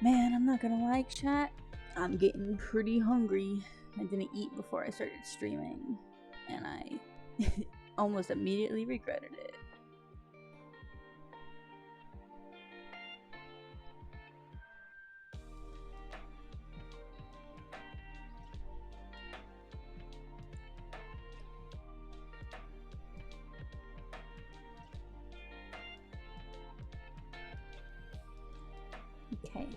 Man, I'm not gonna lie, chat. I'm getting pretty hungry. I didn't eat before I started streaming, and I almost immediately regretted it. Okay.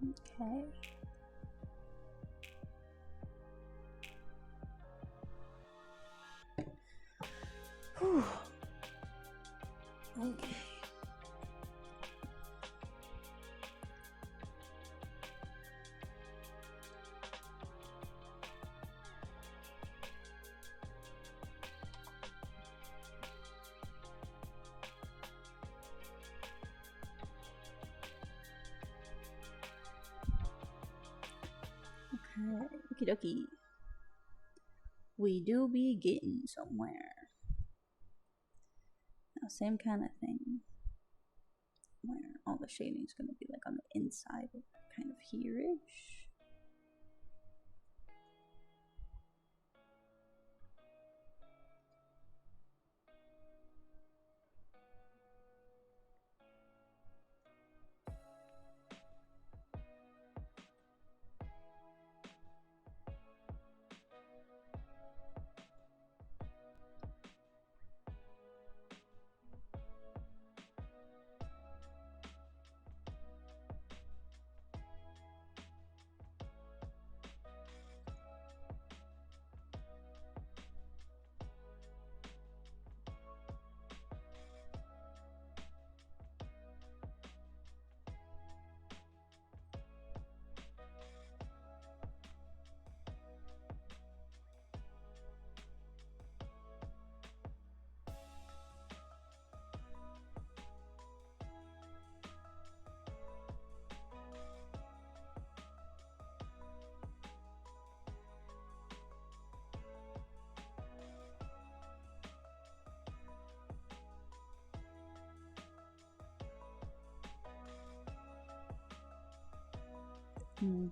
Okay. Whew. Okay. Okie dokie. We do be getting somewhere. Now, same kind of thing. Where all the shading is going to be like on the inside, kind of here-ish. Hmm.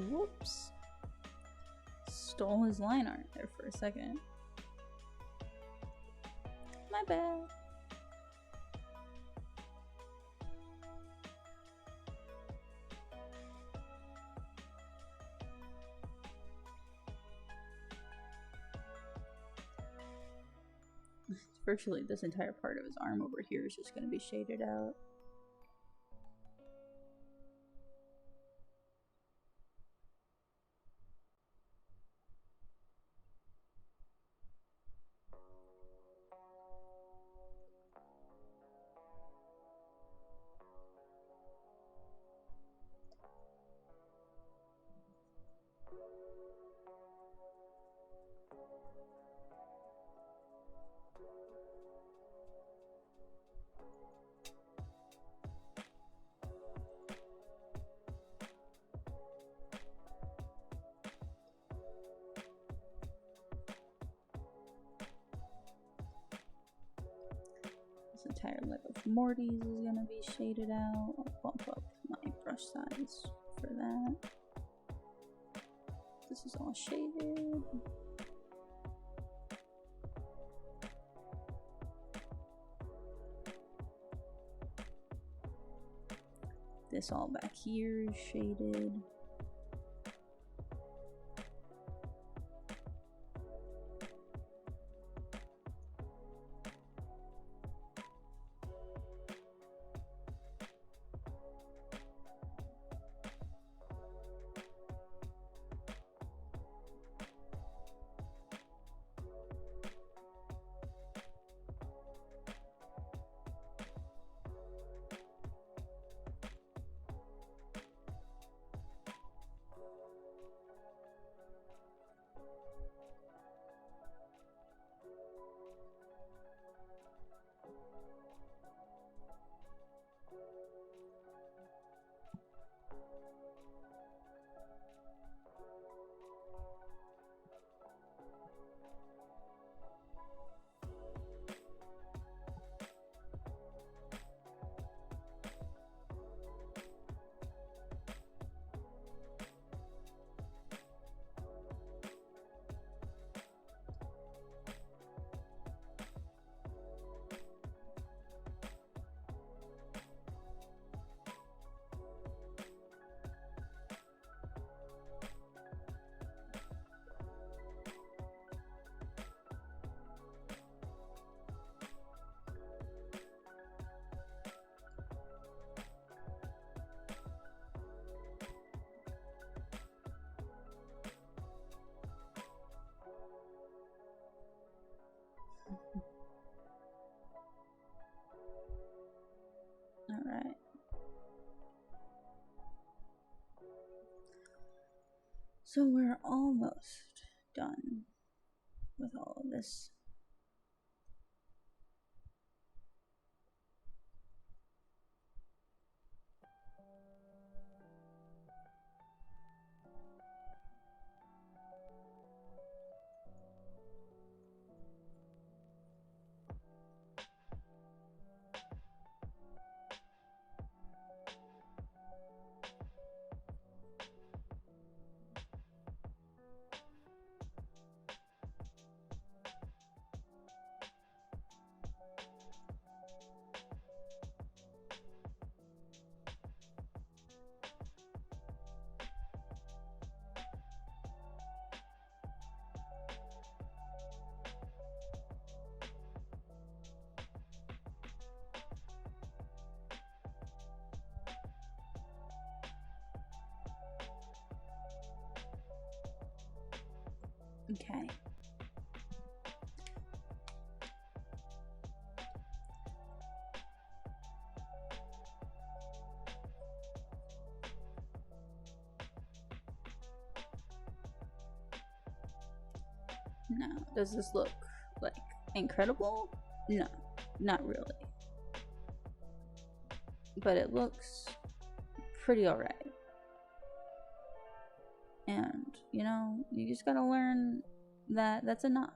Whoops. Stole his line art there for a second. My bad. Virtually this entire part of his arm over here is just going to be shaded out. This entire lip of Morty's is gonna be shaded out. I'll bump up my brush size for that. This is all shaded. This all back here is shaded. Alright. So we're almost done with all of this. Okay. Now, does this look like incredible? No, not really. But it looks pretty alright. And, you know, you just gotta learn that that's enough.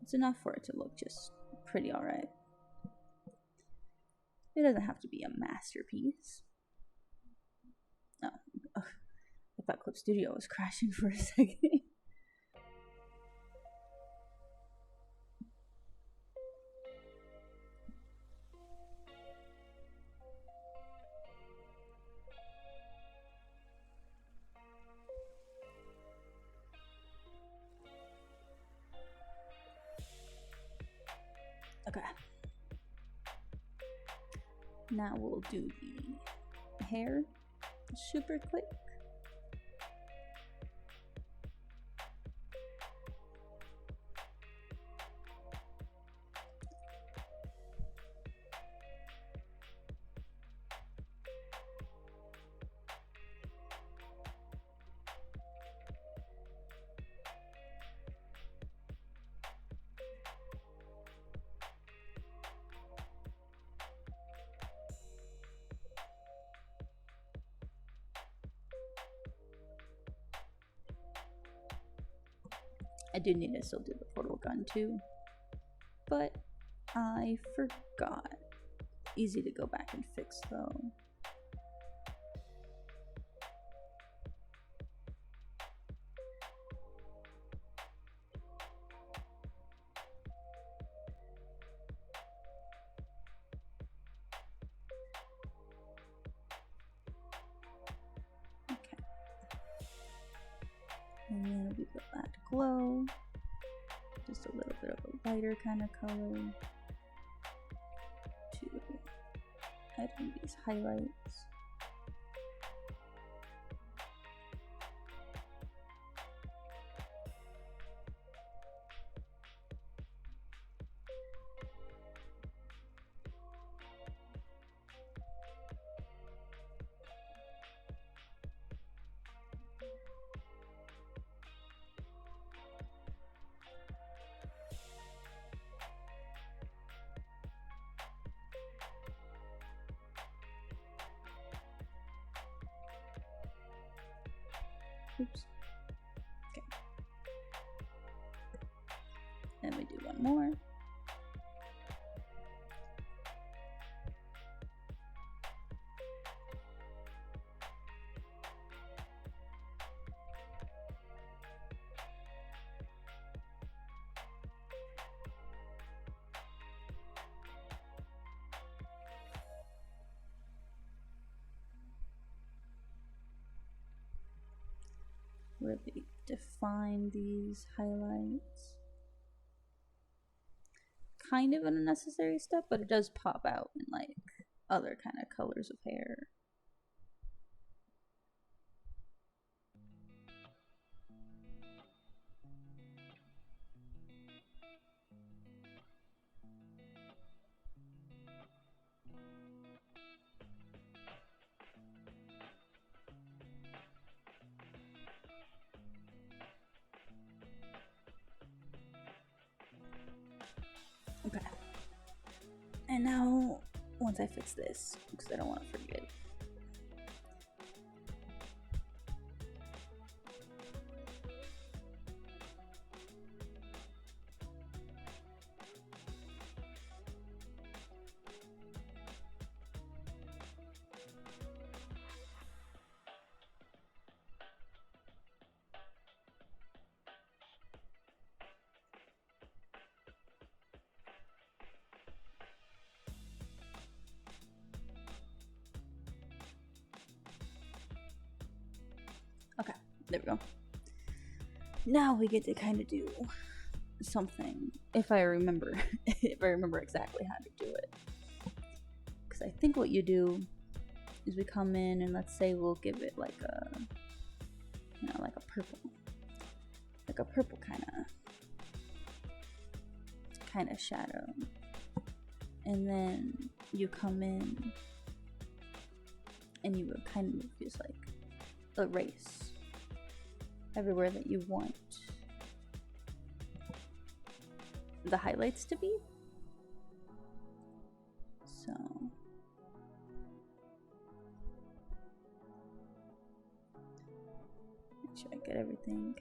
It's enough for it to look just pretty alright. It doesn't have to be a masterpiece. Oh, thought Clip Studio was crashing for a second. Okay. Now we'll do the hair super quick. I do need to still do the portal gun too, but I forgot. Easy to go back and fix though. Okay. And then we go back to glow. Just a little bit of a lighter kind of color to add in these highlights. Oops. Okay. Then we do one more. Really define these highlights. Kind of an unnecessary step, but it does pop out in like other kind of colors of hair. Okay. And now, once I fix this, because I don't want to forget. Okay, there we go. Now we get to kind of do something, if I remember, exactly how to do it. Because I think what you do is we come in and let's say we'll give it like a, you know, like a purple kind of shadow. And then you come in and you would kind of just like erase everywhere that you want the highlights to be. So make sure I get everything.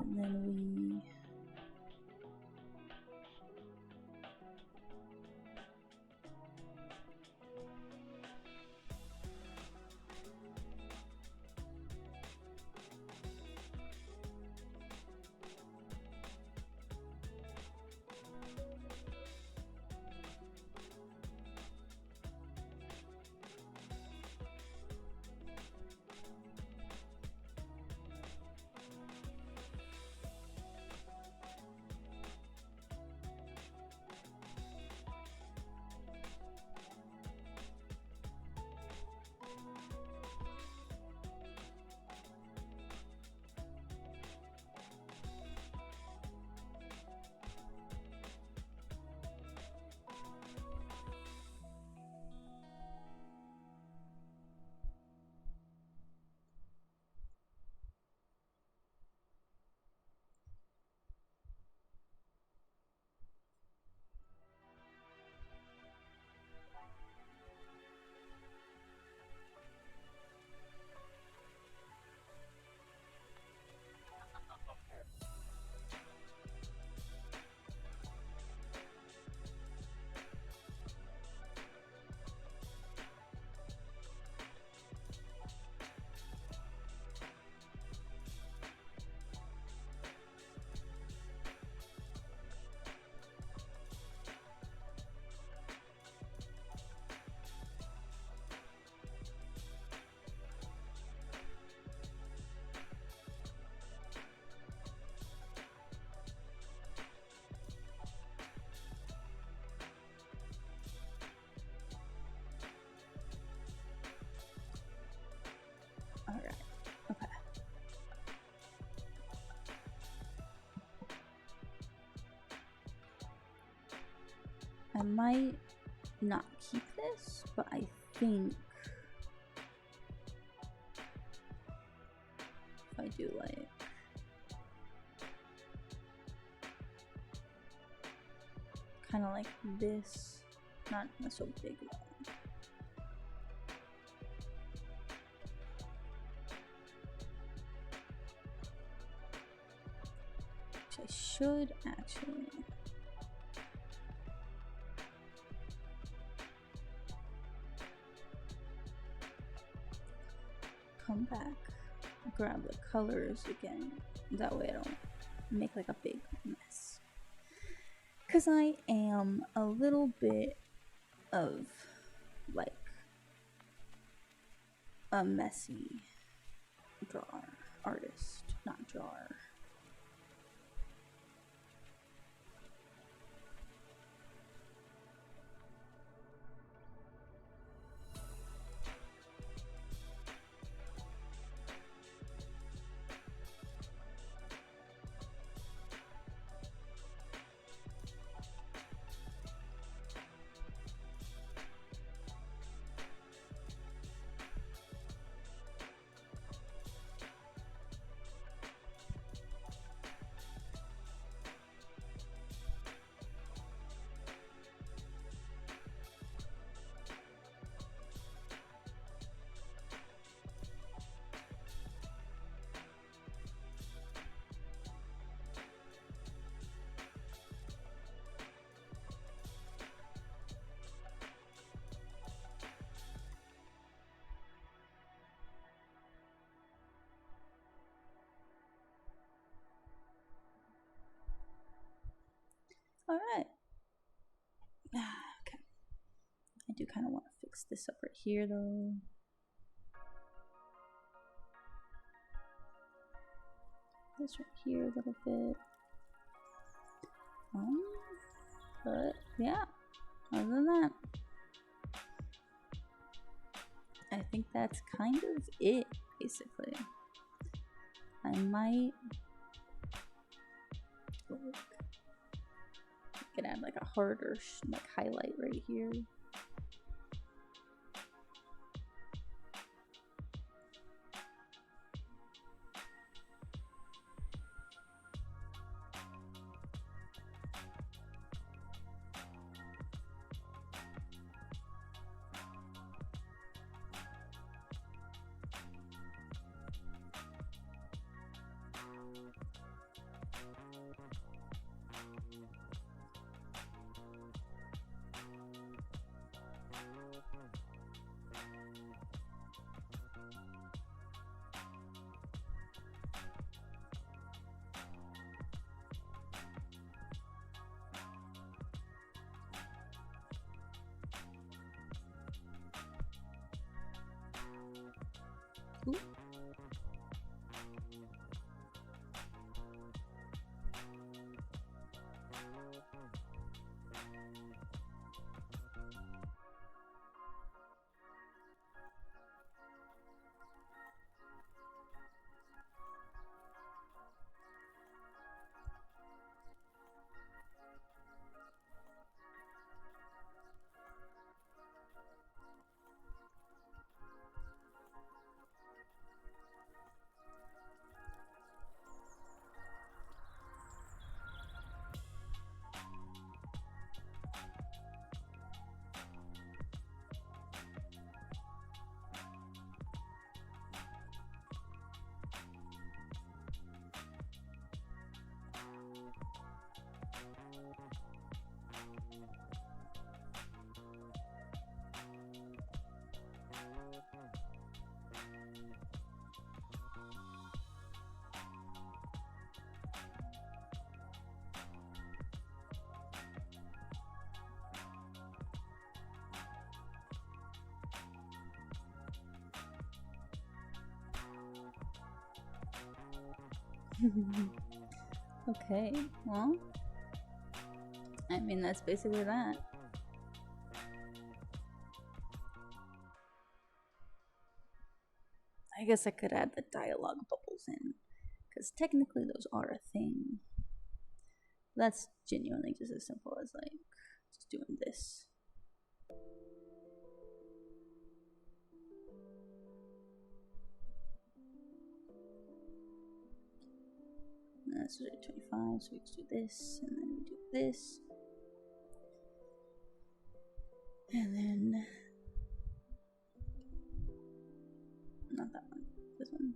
And then we I might not keep this, but I think if I do like kind of like this, not so big though. Which I should actually come back, grab the colors again. That way I don't make like a big mess. Because I am a little bit of like a messy artist, not drawer. Alright. Okay. I do kind of want to fix this up right here though. This right here a little bit. But yeah, other than that, I think that's kind of it, basically. I might could add like a harder like highlight right here. Ooh. Okay, well, I mean, that's basically that. I guess I could add the dialogue bubbles in, because technically those are a thing. That's genuinely just as simple as like just doing this. That's 25, so we just do this, and then we do this. And then, not that one, this one.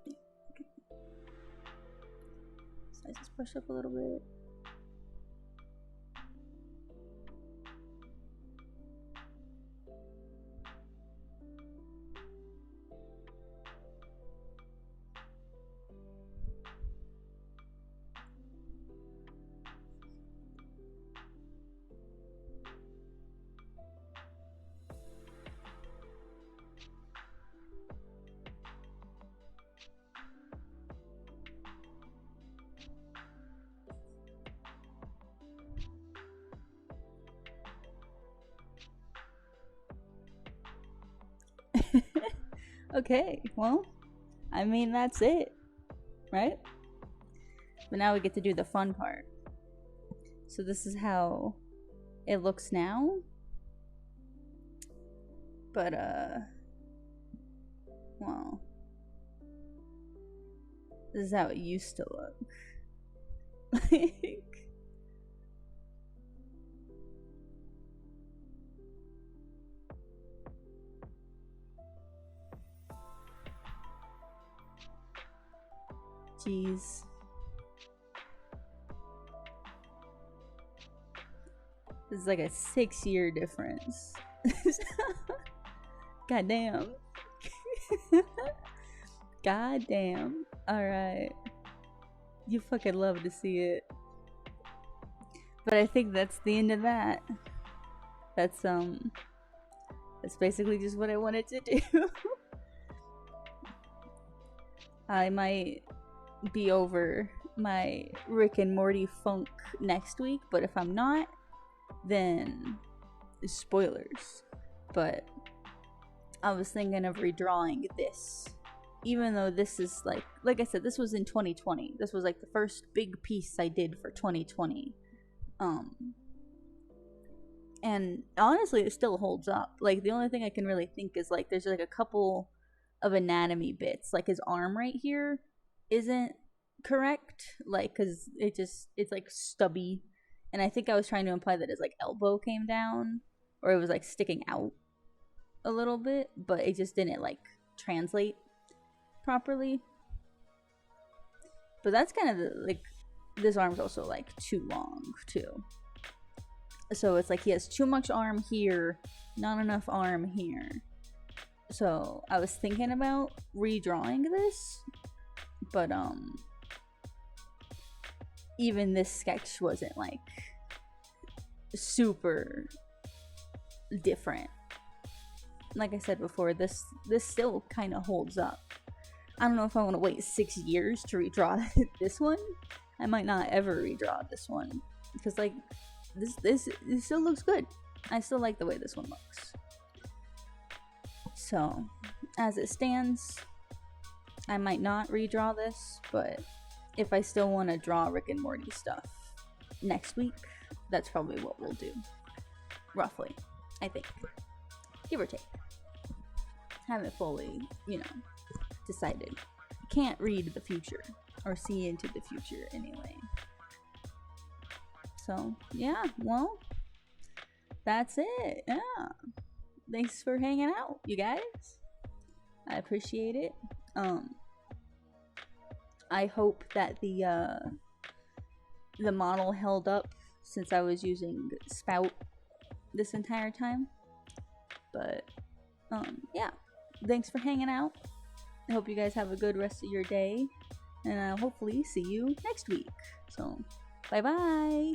Yeah, okay. Size this brush up a little bit. Okay, well, I mean, that's it, right? But now we get to do the fun part. So this is how it looks now. But, well, this is how it used to look. Like, jeez. This is like a 6-year difference. Goddamn. Goddamn. Alright. You fucking love to see it. But I think that's the end of that. That's basically just what I wanted to do. I might be over my Rick and Morty funk next week, but if I'm not, then spoilers. But I was thinking of redrawing this, even though this is like I said, this was in 2020. This was like the first big piece I did for 2020. And honestly, it still holds up. Like, the only thing I can really think is like there's like a couple of anatomy bits, like his arm right here isn't correct, like, because it's like stubby, and I think I was trying to imply that his like elbow came down, or it was like sticking out a little bit, but it just didn't like translate properly. But that's kind of like, this arm's also like too long too, so it's like he has too much arm here, not enough arm here. So I was thinking about redrawing this, but even this sketch wasn't like super different. Like I said before, this still kind of holds up. I don't know if I want to wait 6 years to redraw this one. I might not ever redraw this one, because like this still looks good. I still like the way this one looks. So as it stands, I might not redraw this, but if I still want to draw Rick and Morty stuff next week, that's probably what we'll do. Roughly, I think. Give or take. Haven't fully, decided. Can't read the future, or see into the future anyway. So, yeah, well, that's it. Yeah. Thanks for hanging out, you guys. I appreciate it. I hope that the model held up, since I was using Spout this entire time. But yeah, thanks for hanging out. I hope you guys have a good rest of your day, and I'll hopefully see you next week. So bye bye.